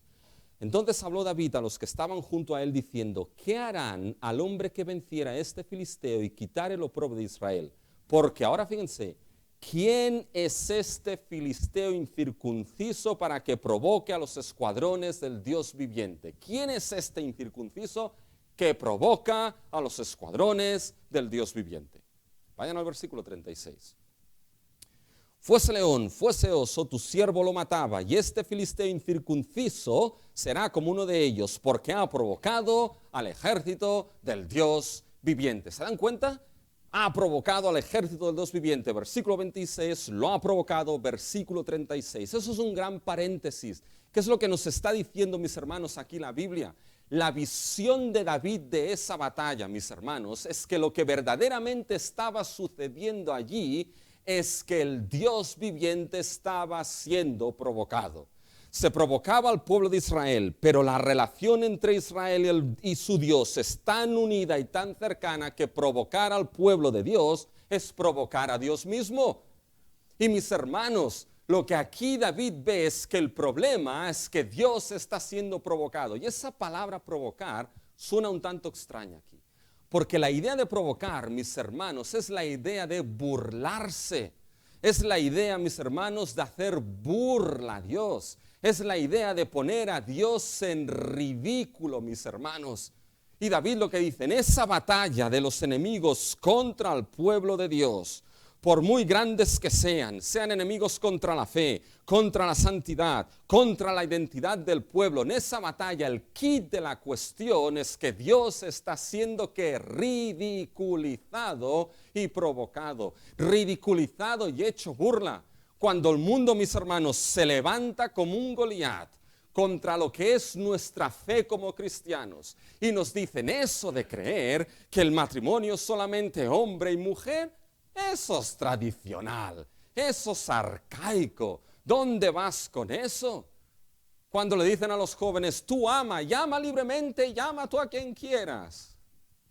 Entonces habló David a los que estaban junto a él diciendo, ¿qué harán al hombre que venciera a este filisteo y quitare el oprobio de Israel? Porque ahora fíjense, ¿quién es este filisteo incircunciso para que provoque a los escuadrones del Dios viviente? ¿Quién es este incircunciso que provoca a los escuadrones del Dios viviente? Vayan al versículo 36. Fuese león, fuese oso, tu siervo lo mataba, y este filisteo incircunciso será como uno de ellos, porque ha provocado al ejército del Dios viviente. ¿Se dan cuenta? Ha provocado al ejército del Dios viviente. Versículo 26, lo ha provocado. Versículo 36. Eso es un gran paréntesis. ¿Qué es lo que nos está diciendo, mis hermanos, aquí la Biblia? La visión de David de esa batalla, mis hermanos, es que lo que verdaderamente estaba sucediendo allí es que el Dios viviente estaba siendo provocado. Se provocaba al pueblo de Israel, pero la relación entre Israel y su Dios es tan unida y tan cercana que provocar al pueblo de Dios es provocar a Dios mismo. Y mis hermanos, lo que aquí David ve es que el problema es que Dios está siendo provocado. Y esa palabra provocar suena un tanto extraña aquí. Porque la idea de provocar, mis hermanos, es la idea de burlarse. Es la idea, mis hermanos, de hacer burla a Dios. Es la idea de poner a Dios en ridículo, mis hermanos. Y David lo que dice, en esa batalla de los enemigos contra el pueblo de Dios, por muy grandes que sean enemigos contra la fe, contra la santidad, contra la identidad del pueblo. En esa batalla el kit de la cuestión es que Dios está siendo que ridiculizado y provocado, ridiculizado y hecho burla. Cuando el mundo, mis hermanos, se levanta como un Goliat contra lo que es nuestra fe como cristianos y nos dicen eso de creer que el matrimonio es solamente hombre y mujer, eso es tradicional, eso es arcaico. ¿Dónde vas con eso? Cuando le dicen a los jóvenes, tú llama libremente, llama tú a quien quieras.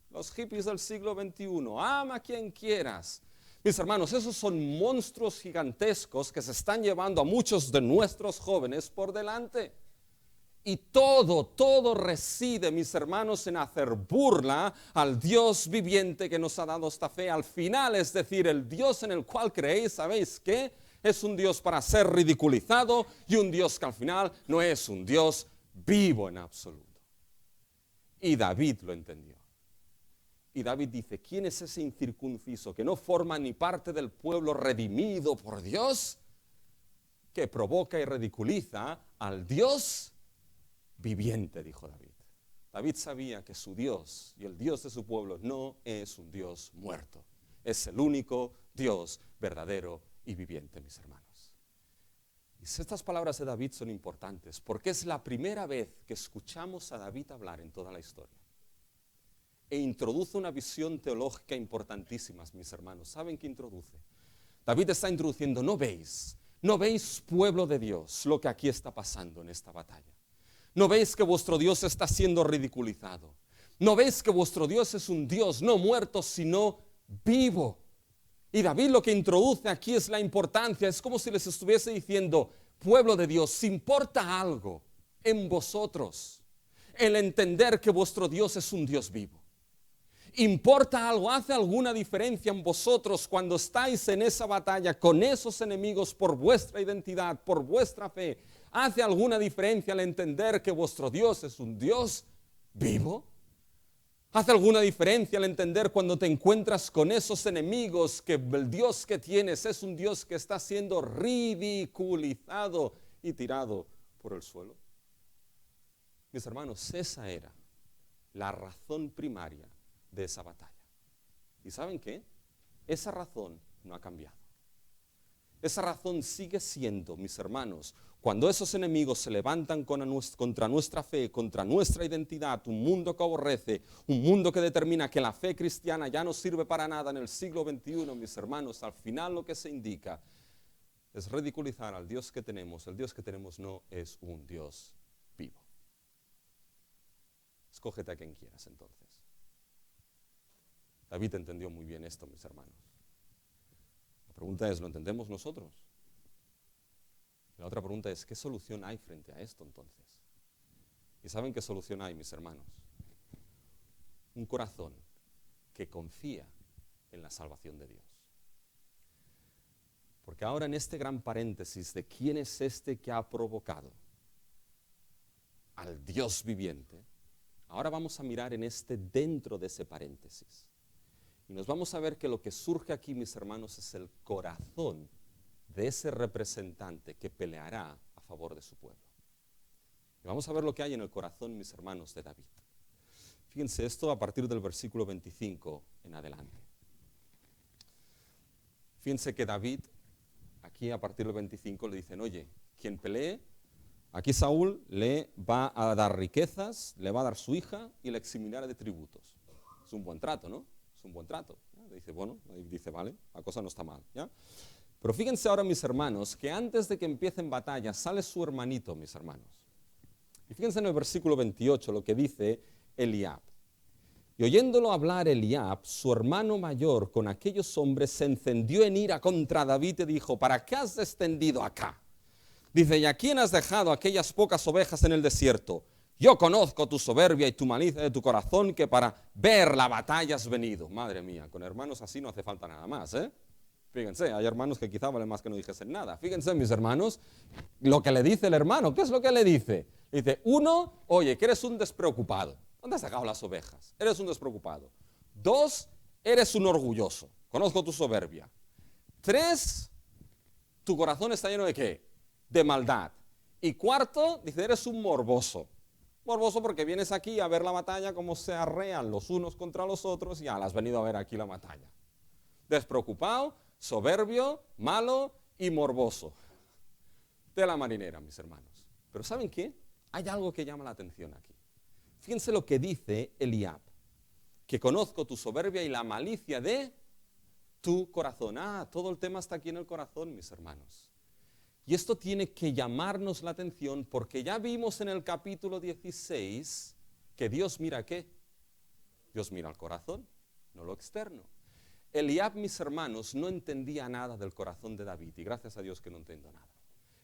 Los hippies del siglo XXI, ama a quien quieras. Mis hermanos, esos son monstruos gigantescos que se están llevando a muchos de nuestros jóvenes por delante. Y todo reside, mis hermanos, en hacer burla al Dios viviente que nos ha dado esta fe. Al final, es decir, el Dios en el cual creéis, ¿sabéis qué? Es un Dios para ser ridiculizado y un Dios que al final no es un Dios vivo en absoluto. Y David lo entendió. Y David dice, ¿quién es ese incircunciso que no forma ni parte del pueblo redimido por Dios, que provoca y ridiculiza al Dios viviente? Dijo David. David sabía que su Dios y el Dios de su pueblo no es un Dios muerto. Es el único Dios verdadero y viviente, mis hermanos. Y estas palabras de David son importantes porque es la primera vez que escuchamos a David hablar en toda la historia. E introduce una visión teológica importantísima, mis hermanos. ¿Saben qué introduce? David está introduciendo, ¿no veis, pueblo de Dios, lo que aquí está pasando en esta batalla? ¿No veis que vuestro Dios está siendo ridiculizado? ¿No veis que vuestro Dios es un Dios no muerto, sino vivo? Y David lo que introduce aquí es la importancia, es como si les estuviese diciendo, pueblo de Dios, si importa algo en vosotros, el entender que vuestro Dios es un Dios vivo. ¿Importa algo? ¿Hace alguna diferencia en vosotros cuando estáis en esa batalla con esos enemigos por vuestra identidad, por vuestra fe? ¿Hace alguna diferencia al entender que vuestro Dios es un Dios vivo? ¿Hace alguna diferencia al entender cuando te encuentras con esos enemigos que el Dios que tienes es un Dios que está siendo ridiculizado y tirado por el suelo? Mis hermanos, esa era la razón primaria de esa batalla. ¿Y saben qué? Esa razón no ha cambiado. Esa razón sigue siendo, mis hermanos, cuando esos enemigos se levantan contra nuestra fe, contra nuestra identidad, un mundo que aborrece, un mundo que determina que la fe cristiana ya no sirve para nada en el siglo XXI, mis hermanos, al final lo que se indica es ridiculizar al Dios que tenemos. El Dios que tenemos no es un Dios vivo. Escógete a quien quieras entonces. David entendió muy bien esto, mis hermanos. La pregunta es, ¿lo entendemos nosotros? La otra pregunta es, ¿qué solución hay frente a esto entonces? ¿Y saben qué solución hay, mis hermanos? Un corazón que confía en la salvación de Dios. Porque ahora en este gran paréntesis de quién es este que ha provocado al Dios viviente, ahora vamos a mirar dentro de ese paréntesis. Y nos vamos a ver que lo que surge aquí, mis hermanos, es el corazón de ese representante que peleará a favor de su pueblo. Y vamos a ver lo que hay en el corazón, mis hermanos, de David. Fíjense esto a partir del versículo 25 en adelante. Fíjense que David, aquí a partir del 25 le dicen, oye, quien pelee, aquí Saúl le va a dar riquezas, le va a dar su hija y le eximirá de tributos. Es un buen trato, ¿no? Es un buen trato. ¿Ya? Dice, bueno, dice, vale, la cosa no está mal, ¿ya? Pero fíjense ahora, mis hermanos, que antes de que empiecen batalla sale su hermanito, mis hermanos. Y fíjense en el versículo 28 lo que dice Eliab. Y oyéndolo hablar Eliab, su hermano mayor, con aquellos hombres, se encendió en ira contra David y dijo, ¿para qué has descendido acá? Dice, ¿y a quién has dejado aquellas pocas ovejas en el desierto? Yo conozco tu soberbia y tu malicia de tu corazón, que para ver la batalla has venido. Madre mía, con hermanos así no hace falta nada más, ¿eh? Fíjense, hay hermanos que quizá vale más que no dijesen nada. Fíjense, mis hermanos, lo que le dice el hermano. ¿Qué es lo que le dice? Dice, uno, oye, que eres un despreocupado. ¿Dónde has sacado las ovejas? Eres un despreocupado. Dos, eres un orgulloso. Conozco tu soberbia. Tres, tu corazón está lleno de ¿qué? De maldad. Y cuarto, dice, eres un morboso. Morboso porque vienes aquí a ver la batalla, cómo se arrean los unos contra los otros, y ya has venido a ver aquí la batalla. Despreocupado, soberbio, malo y morboso. De la marinera, mis hermanos. Pero ¿saben qué? Hay algo que llama la atención aquí. Fíjense lo que dice Eliab, que conozco tu soberbia y la malicia de tu corazón. Todo el tema está aquí en el corazón, mis hermanos. Y esto tiene que llamarnos la atención porque ya vimos en el capítulo 16 que Dios mira ¿qué? Dios mira al corazón, no lo externo. Eliab, mis hermanos, no entendía nada del corazón de David y gracias a Dios que no entiendo nada.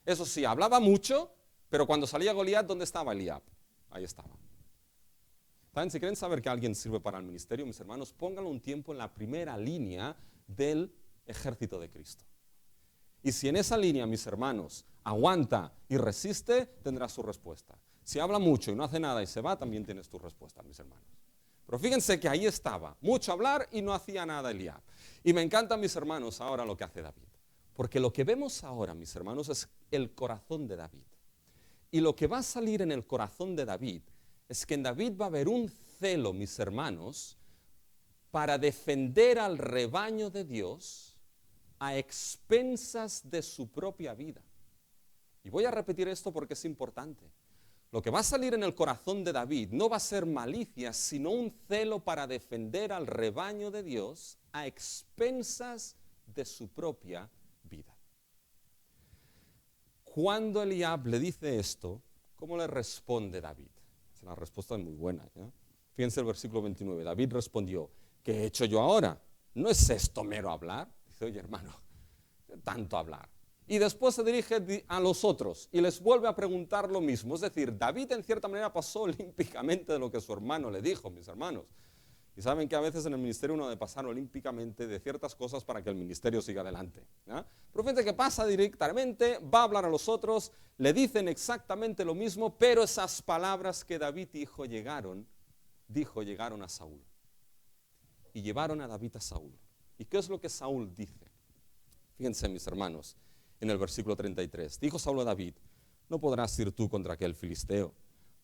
Eso sí, hablaba mucho, pero cuando salía Goliat, ¿dónde estaba Eliab? Ahí estaba. ¿Saben? Si quieren saber que alguien sirve para el ministerio, mis hermanos, pónganlo un tiempo en la primera línea del ejército de Cristo. Y si en esa línea, mis hermanos, aguanta y resiste, tendrá su respuesta. Si habla mucho y no hace nada y se va, también tienes tu respuesta, mis hermanos. Pero fíjense que ahí estaba, mucho hablar y no hacía nada Eliab. Y me encanta, mis hermanos, ahora lo que hace David. Porque lo que vemos ahora, mis hermanos, es el corazón de David. Y lo que va a salir en el corazón de David es que en David va a haber un celo, mis hermanos, para defender al rebaño de Dios a expensas de su propia vida. Y voy a repetir esto porque es importante. Lo que va a salir en el corazón de David no va a ser malicia, sino un celo para defender al rebaño de Dios a expensas de su propia vida. Cuando Eliab le dice esto, ¿cómo le responde David? La respuesta es muy buena, ¿ya? Fíjense el versículo 29. David respondió: ¿qué he hecho yo ahora? ¿No es esto mero hablar? Dice: oye, hermano, tanto hablar. Y después se dirige a los otros y les vuelve a preguntar lo mismo. Es decir, David en cierta manera pasó olímpicamente de lo que su hermano le dijo, mis hermanos. Y saben que a veces en el ministerio uno debe pasar olímpicamente de ciertas cosas para que el ministerio siga adelante, ¿ya? Pero fíjense que pasa directamente, va a hablar a los otros, le dicen exactamente lo mismo, pero esas palabras que David dijo llegaron a Saúl. Y llevaron a David a Saúl. ¿Y qué es lo que Saúl dice? Fíjense, mis hermanos, en el versículo 33. Dijo Saúl a David: no podrás ir tú contra aquel filisteo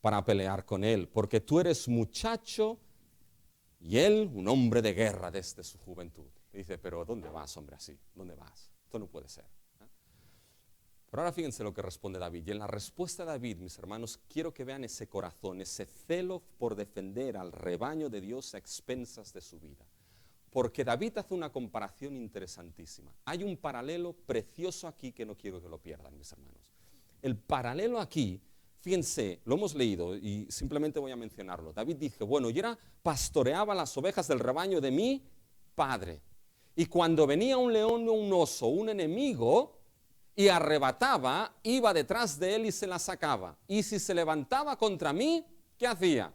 para pelear con él, porque tú eres muchacho y él un hombre de guerra desde su juventud. Y dice: pero ¿dónde vas, hombre, así? ¿Dónde vas? Esto no puede ser. Pero ahora fíjense lo que responde David. Y en la respuesta de David, mis hermanos, quiero que vean ese corazón, ese celo por defender al rebaño de Dios a expensas de su vida. Porque David hace una comparación interesantísima. Hay un paralelo precioso aquí que no quiero que lo pierdan, mis hermanos. El paralelo aquí, fíjense, lo hemos leído y simplemente voy a mencionarlo. David dice: bueno, yo pastoreaba las ovejas del rebaño de mi padre. Y cuando venía un león o un oso, un enemigo, y arrebataba, iba detrás de él y se la sacaba. Y si se levantaba contra mí, ¿qué hacía?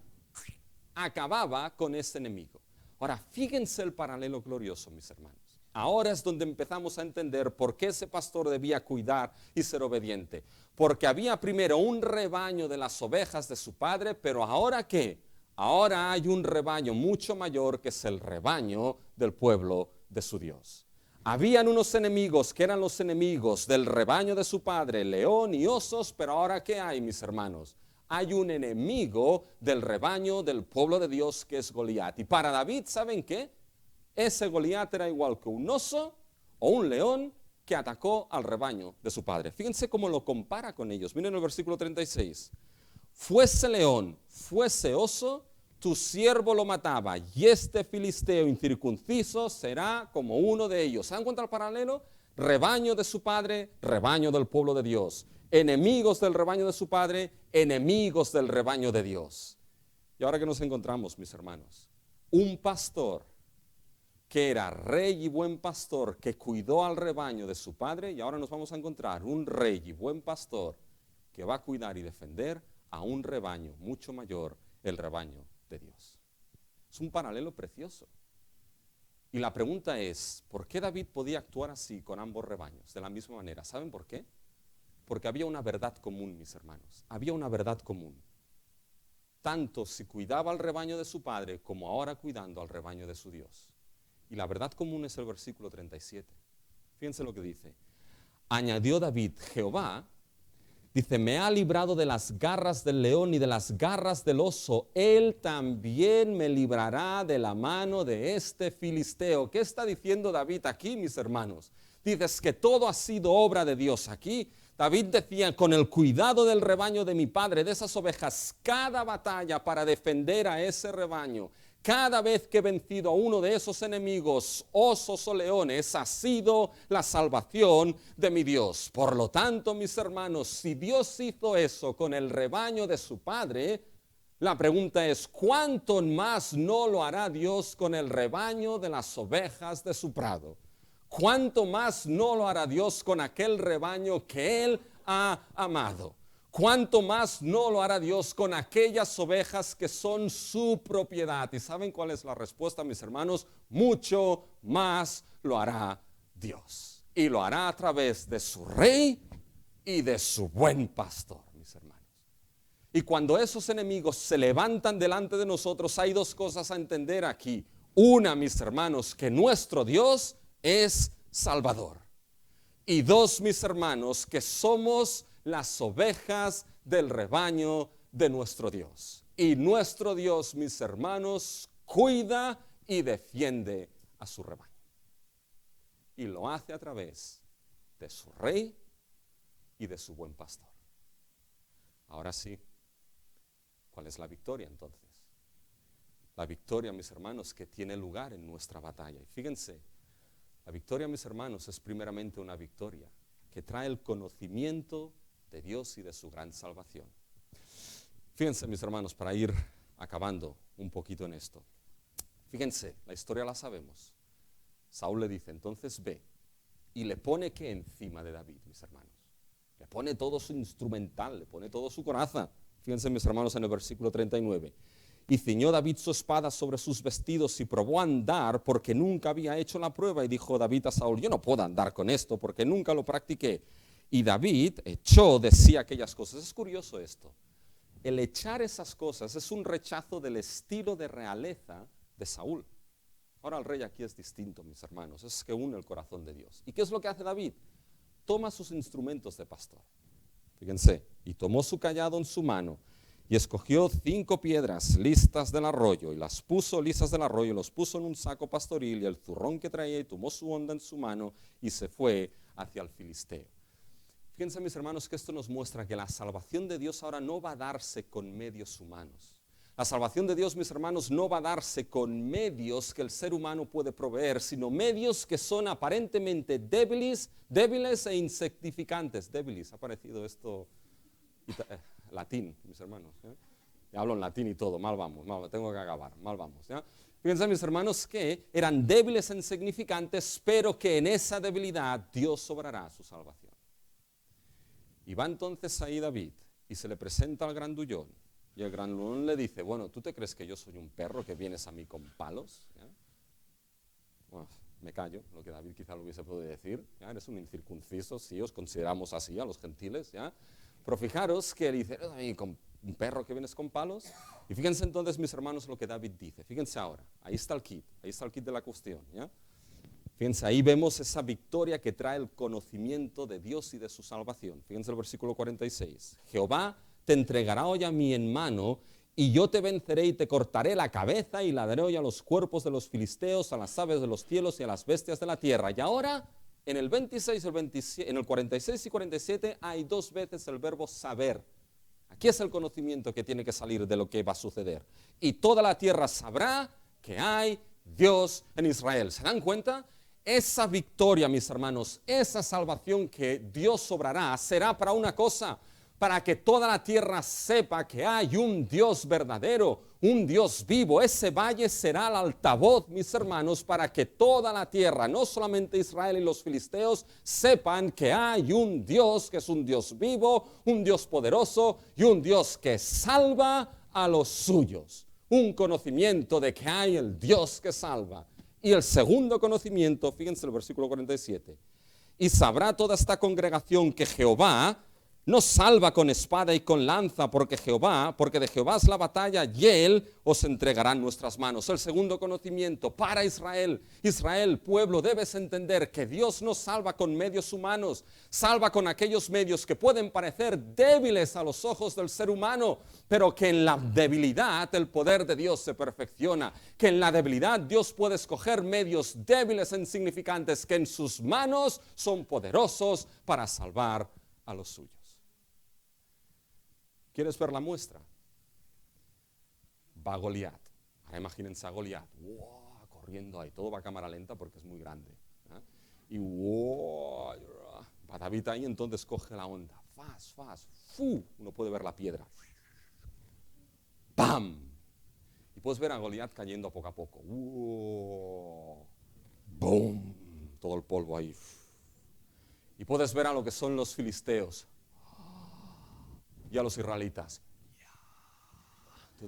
Acababa con ese enemigo. Ahora, fíjense el paralelo glorioso, mis hermanos. Ahora es donde empezamos a entender por qué ese pastor debía cuidar y ser obediente. Porque había primero un rebaño de las ovejas de su padre, pero ¿ahora qué? Ahora hay un rebaño mucho mayor que es el rebaño del pueblo de su Dios. Habían unos enemigos que eran los enemigos del rebaño de su padre, león y osos, pero ahora ¿qué hay, mis hermanos? Hay un enemigo del rebaño del pueblo de Dios que es Goliat. Y para David, ¿saben qué? Ese Goliat era igual que un oso o un león que atacó al rebaño de su padre. Fíjense cómo lo compara con ellos. Miren el versículo 36. Fuese león, fuese oso, tu siervo lo mataba, y este filisteo incircunciso será como uno de ellos. ¿Se dan cuenta el paralelo? Rebaño de su padre, rebaño del pueblo de Dios. Enemigos del rebaño de su padre, enemigos del rebaño de Dios. Y ahora que nos encontramos, mis hermanos, un pastor que era rey y buen pastor, que cuidó al rebaño de su padre, y ahora nos vamos a encontrar un rey y buen pastor que va a cuidar y defender a un rebaño mucho mayor, el rebaño de Dios. Es un paralelo precioso. Y la pregunta es, ¿por qué David podía actuar así con ambos rebaños de la misma manera? ¿Saben por qué? Porque había una verdad común, mis hermanos. Había una verdad común. Tanto si cuidaba al rebaño de su padre como ahora cuidando al rebaño de su Dios. Y la verdad común es el versículo 37. Fíjense lo que dice. Añadió David: Jehová, dice, me ha librado de las garras del león y de las garras del oso. Él también me librará de la mano de este filisteo. ¿Qué está diciendo David aquí, mis hermanos? Dices que todo ha sido obra de Dios. Aquí David decía: con el cuidado del rebaño de mi padre, de esas ovejas, cada batalla para defender a ese rebaño, cada vez que he vencido a uno de esos enemigos, osos o leones, ha sido la salvación de mi Dios. Por lo tanto, mis hermanos, si Dios hizo eso con el rebaño de su padre, la pregunta es, ¿cuánto más no lo hará Dios con el rebaño de las ovejas de su prado? ¿Cuánto más no lo hará Dios con aquel rebaño que Él ha amado? ¿Cuánto más no lo hará Dios con aquellas ovejas que son su propiedad? ¿Y saben cuál es la respuesta, mis hermanos? Mucho más lo hará Dios. Y lo hará a través de su rey y de su buen pastor, mis hermanos. Y cuando esos enemigos se levantan delante de nosotros, hay dos cosas a entender aquí. Una, mis hermanos, que nuestro Dios es Salvador. Y dos, mis hermanos, que somos las ovejas del rebaño de nuestro Dios. Y nuestro Dios, mis hermanos, cuida y defiende a su rebaño. Y lo hace a través de su rey y de su buen pastor. Ahora sí, ¿cuál es la victoria entonces? La victoria, mis hermanos, que tiene lugar en nuestra batalla. Y fíjense, la victoria, mis hermanos, es primeramente una victoria que trae el conocimiento de Dios y de su gran salvación. Fíjense, mis hermanos, para ir acabando un poquito en esto. Fíjense, la historia la sabemos. Saúl le dice, entonces ve, y le pone que encima de David, mis hermanos. Le pone todo su instrumental, le pone todo su coraza. Fíjense, mis hermanos, en el versículo 39. Y ciñó David su espada sobre sus vestidos y probó a andar porque nunca había hecho la prueba. Y dijo David a Saúl, yo no puedo andar con esto porque nunca lo practiqué. Y David echó de sí aquellas cosas. Es curioso esto. El echar esas cosas es un rechazo del estilo de realeza de Saúl. Ahora el rey aquí es distinto, mis hermanos. Es que une el corazón de Dios. ¿Y qué es lo que hace David? Toma sus instrumentos de pastor. Fíjense, y tomó su cayado en su mano y escogió 5 piedras listas del arroyo y las puso lisas del arroyo y los puso en un saco pastoril y el zurrón que traía y tomó su honda en su mano y se fue hacia el filisteo. Fíjense, mis hermanos, que esto nos muestra que la salvación de Dios ahora no va a darse con medios humanos. La salvación de Dios, mis hermanos, no va a darse con medios que el ser humano puede proveer, sino medios que son aparentemente débiles e insignificantes. Débiles, ha parecido esto latín, mis hermanos. Ya hablo en latín y todo, mal vamos, tengo que acabar, mal vamos. ¿Ya? Fíjense, mis hermanos, que eran débiles e insignificantes, pero que en esa debilidad Dios obrará su salvación. Y va entonces ahí David y se le presenta al grandullón. Y el grandullón le dice, bueno, ¿tú te crees que yo soy un perro que vienes a mí con palos? ¿Ya? Bueno, me callo, lo que David quizá lo hubiese podido decir. ¿Ya? Eres un incircunciso, sí, os consideramos así a los gentiles. ¿Ya? Pero fijaros que él dice, ¿eres a mí con un perro que vienes con palos? Y fíjense entonces, mis hermanos, lo que David dice. Fíjense ahora, ahí está el kit de la cuestión. ¿Ya? Fíjense, ahí vemos esa victoria que trae el conocimiento de Dios y de su salvación. Fíjense el versículo 46. Jehová te entregará hoy a mí en mano, y yo te venceré y te cortaré la cabeza y la daré hoy a los cuerpos de los filisteos, a las aves de los cielos y a las bestias de la tierra. Y ahora, en el 26, en el 46 y 47, hay 2 veces el verbo saber. Aquí es el conocimiento que tiene que salir de lo que va a suceder. Y toda la tierra sabrá que hay Dios en Israel. ¿Se dan cuenta? Esa victoria, mis hermanos, esa salvación que Dios obrará, será para una cosa, para que toda la tierra sepa que hay un Dios verdadero, un Dios vivo. Ese valle será el altavoz, mis hermanos, para que toda la tierra, no solamente Israel y los filisteos, sepan que hay un Dios que es un Dios vivo, un Dios poderoso y un Dios que salva a los suyos. Un conocimiento de que hay el Dios que salva. Y el segundo conocimiento, fíjense el versículo 47, y sabrá toda esta congregación que Jehová no salva con espada y con lanza, porque de Jehová es la batalla y Él os entregará en nuestras manos. El segundo conocimiento para Israel. Israel, pueblo, debes entender que Dios no salva con medios humanos, salva con aquellos medios que pueden parecer débiles a los ojos del ser humano, pero que en la debilidad el poder de Dios se perfecciona, que en la debilidad Dios puede escoger medios débiles e insignificantes que en sus manos son poderosos para salvar a los suyos. ¿Quieres ver la muestra? Va Goliat. Ahora imagínense a Goliat, ¡wow!, corriendo ahí, todo va a cámara lenta porque es muy grande. ¿Eh? Y ¡wow!, va David ahí, entonces coge la onda, ¡fu! Uno puede ver la piedra. ¡Pam! Y puedes ver a Goliat cayendo poco a poco. ¡Wow! ¡Bum! Todo el polvo ahí. Y puedes ver a lo que son los filisteos y a los israelitas.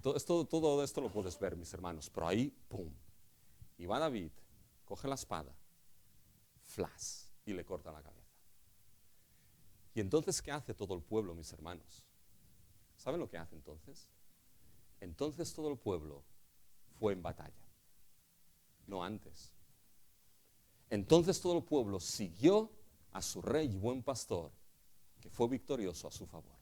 Todo esto lo puedes ver, mis hermanos, pero ahí, ¡pum! Y va David, coge la espada, ¡flas!, y le corta la cabeza. Y entonces, ¿qué hace todo el pueblo, mis hermanos? ¿Saben lo que hace entonces? Entonces todo el pueblo fue en batalla, no antes. Entonces todo el pueblo siguió a su rey y buen pastor, que fue victorioso a su favor.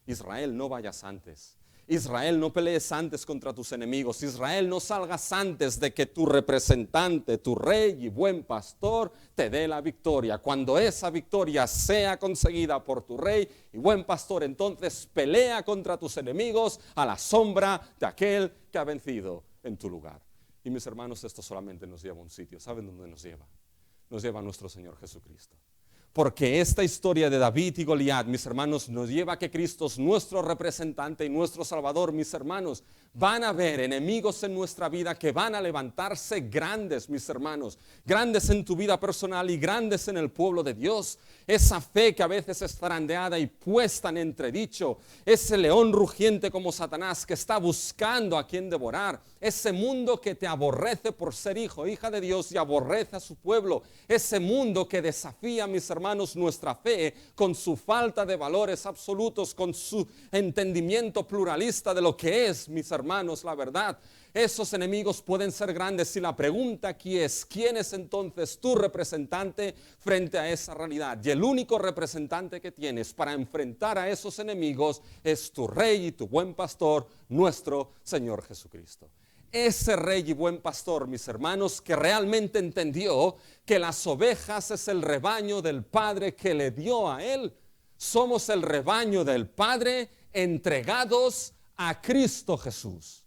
Israel, no vayas antes. Israel, no pelees antes contra tus enemigos. Israel, no salgas antes de que tu representante, tu rey y buen pastor te dé la victoria. Cuando esa victoria sea conseguida por tu rey y buen pastor, entonces pelea contra tus enemigos a la sombra de aquel que ha vencido en tu lugar. Y mis hermanos, esto solamente nos lleva a un sitio. ¿Saben dónde nos lleva? Nos lleva a nuestro Señor Jesucristo. Porque esta historia de David y Goliat, mis hermanos, nos lleva a que Cristo es nuestro representante y nuestro Salvador. Mis hermanos, van a haber enemigos en nuestra vida que van a levantarse grandes, mis hermanos, grandes en tu vida personal y grandes en el pueblo de Dios. Esa fe que a veces es zarandeada y puesta en entredicho, ese león rugiente como Satanás que está buscando a quien devorar, ese mundo que te aborrece por ser hijo o hija de Dios y aborrece a su pueblo, ese mundo que desafía, mis hermanos, nuestra fe con su falta de valores absolutos, con su entendimiento pluralista de lo que es, mis hermanos, la verdad. Esos enemigos pueden ser grandes y la pregunta aquí es, ¿quién es entonces tu representante frente a esa realidad? Y el único representante que tienes para enfrentar a esos enemigos es tu rey y tu buen pastor, nuestro Señor Jesucristo. Ese rey y buen pastor, mis hermanos, que realmente entendió que las ovejas es el rebaño del Padre que le dio a él. Somos el rebaño del Padre entregados a Cristo Jesús.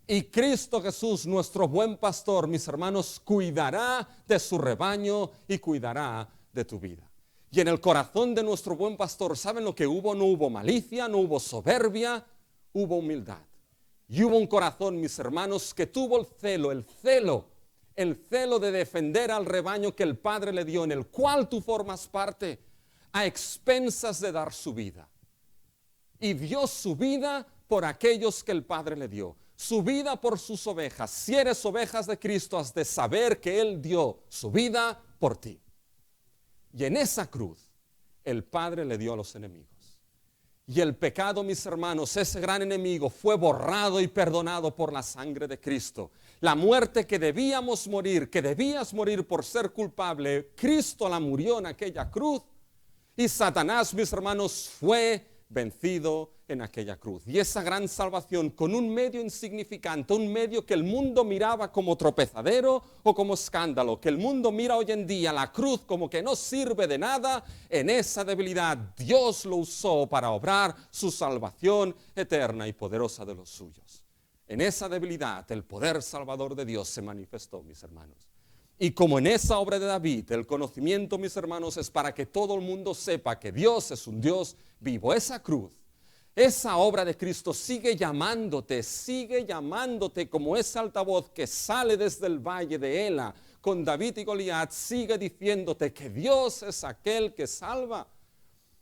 Y Cristo Jesús, nuestro buen pastor, mis hermanos, cuidará de su rebaño y cuidará de tu vida. Y en el corazón de nuestro buen pastor, ¿saben lo que hubo? No hubo malicia, no hubo soberbia, hubo humildad. Y hubo un corazón, mis hermanos, que tuvo el celo de defender al rebaño que el Padre le dio, en el cual tú formas parte, a expensas de dar su vida. Y dio su vida por aquellos que el Padre le dio. Su vida por sus ovejas. Si eres ovejas de Cristo, has de saber que Él dio su vida por ti. Y en esa cruz, el Padre le dio a los enemigos. Y el pecado, mis hermanos, ese gran enemigo, fue borrado y perdonado por la sangre de Cristo. La muerte que debíamos morir, que debías morir por ser culpable, Cristo la murió en aquella cruz. Y Satanás, mis hermanos, fue vencido en aquella cruz. Y esa gran salvación con un medio insignificante, un medio que el mundo miraba como tropezadero o como escándalo, que el mundo mira hoy en día la cruz como que no sirve de nada, en esa debilidad Dios lo usó para obrar su salvación eterna y poderosa de los suyos. En esa debilidad el poder salvador de Dios se manifestó, mis hermanos. Y como en esa obra de David, el conocimiento, mis hermanos, es para que todo el mundo sepa que Dios es un Dios vivo. Esa cruz, esa obra de Cristo sigue llamándote como ese altavoz que sale desde el valle de Ela con David y Goliat, sigue diciéndote que Dios es aquel que salva.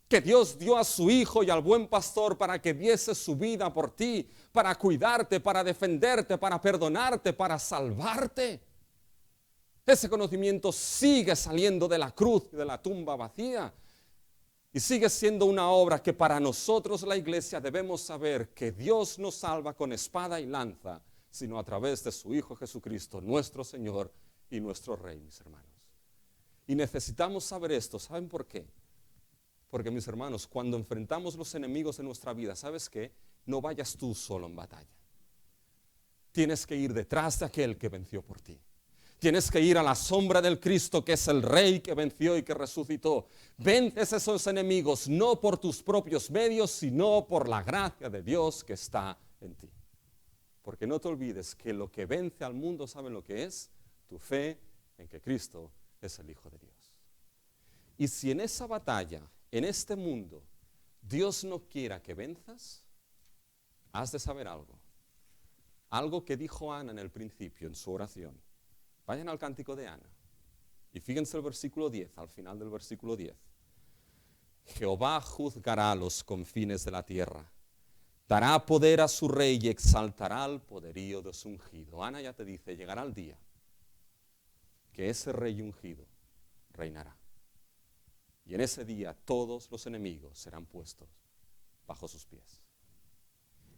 Que Dios dio a su Hijo y al buen pastor para que diese su vida por ti, para cuidarte, para defenderte, para perdonarte, para salvarte. Ese conocimiento sigue saliendo de la cruz y de la tumba vacía. Y sigue siendo una obra que para nosotros, la iglesia, debemos saber que Dios no salva con espada y lanza, sino a través de su Hijo Jesucristo, nuestro Señor y nuestro Rey, mis hermanos. Y necesitamos saber esto. ¿Saben por qué? Porque, mis hermanos, cuando enfrentamos los enemigos de nuestra vida, ¿sabes qué? No vayas tú solo en batalla. Tienes que ir detrás de aquel que venció por ti. Tienes que ir a la sombra del Cristo, que es el Rey que venció y que resucitó. Vences a esos enemigos no por tus propios medios, sino por la gracia de Dios que está en ti. Porque no te olvides que lo que vence al mundo, ¿saben lo que es? Tu fe en que Cristo es el Hijo de Dios. Y si en esa batalla, en este mundo, Dios no quiera que venzas, has de saber algo. Algo que dijo Ana en el principio, en su oración. Vayan al cántico de Ana y fíjense el versículo 10, al final del versículo 10. Jehová juzgará los confines de la tierra, dará poder a su rey y exaltará el poderío de su ungido. Ana ya te dice, llegará el día que ese rey ungido reinará. Y en ese día todos los enemigos serán puestos bajo sus pies.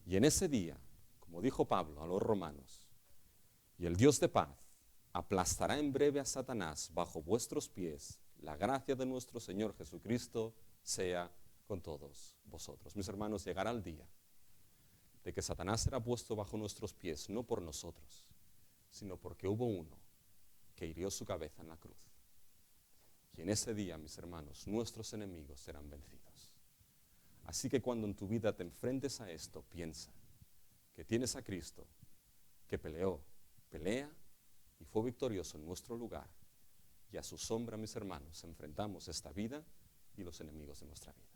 Y en ese día, como dijo Pablo a los romanos, y el Dios de paz aplastará en breve a Satanás bajo vuestros pies. La gracia de nuestro Señor Jesucristo sea con todos vosotros. Mis hermanos, llegará el día de que Satanás será puesto bajo nuestros pies, no por nosotros, sino porque hubo uno que hirió su cabeza en la cruz. Y en ese día, mis hermanos, nuestros enemigos serán vencidos. Así que cuando en tu vida te enfrentes a esto, piensa que tienes a Cristo, que pelea y fue victorioso en nuestro lugar. Y a su sombra, mis hermanos, enfrentamos esta vida y los enemigos de nuestra vida.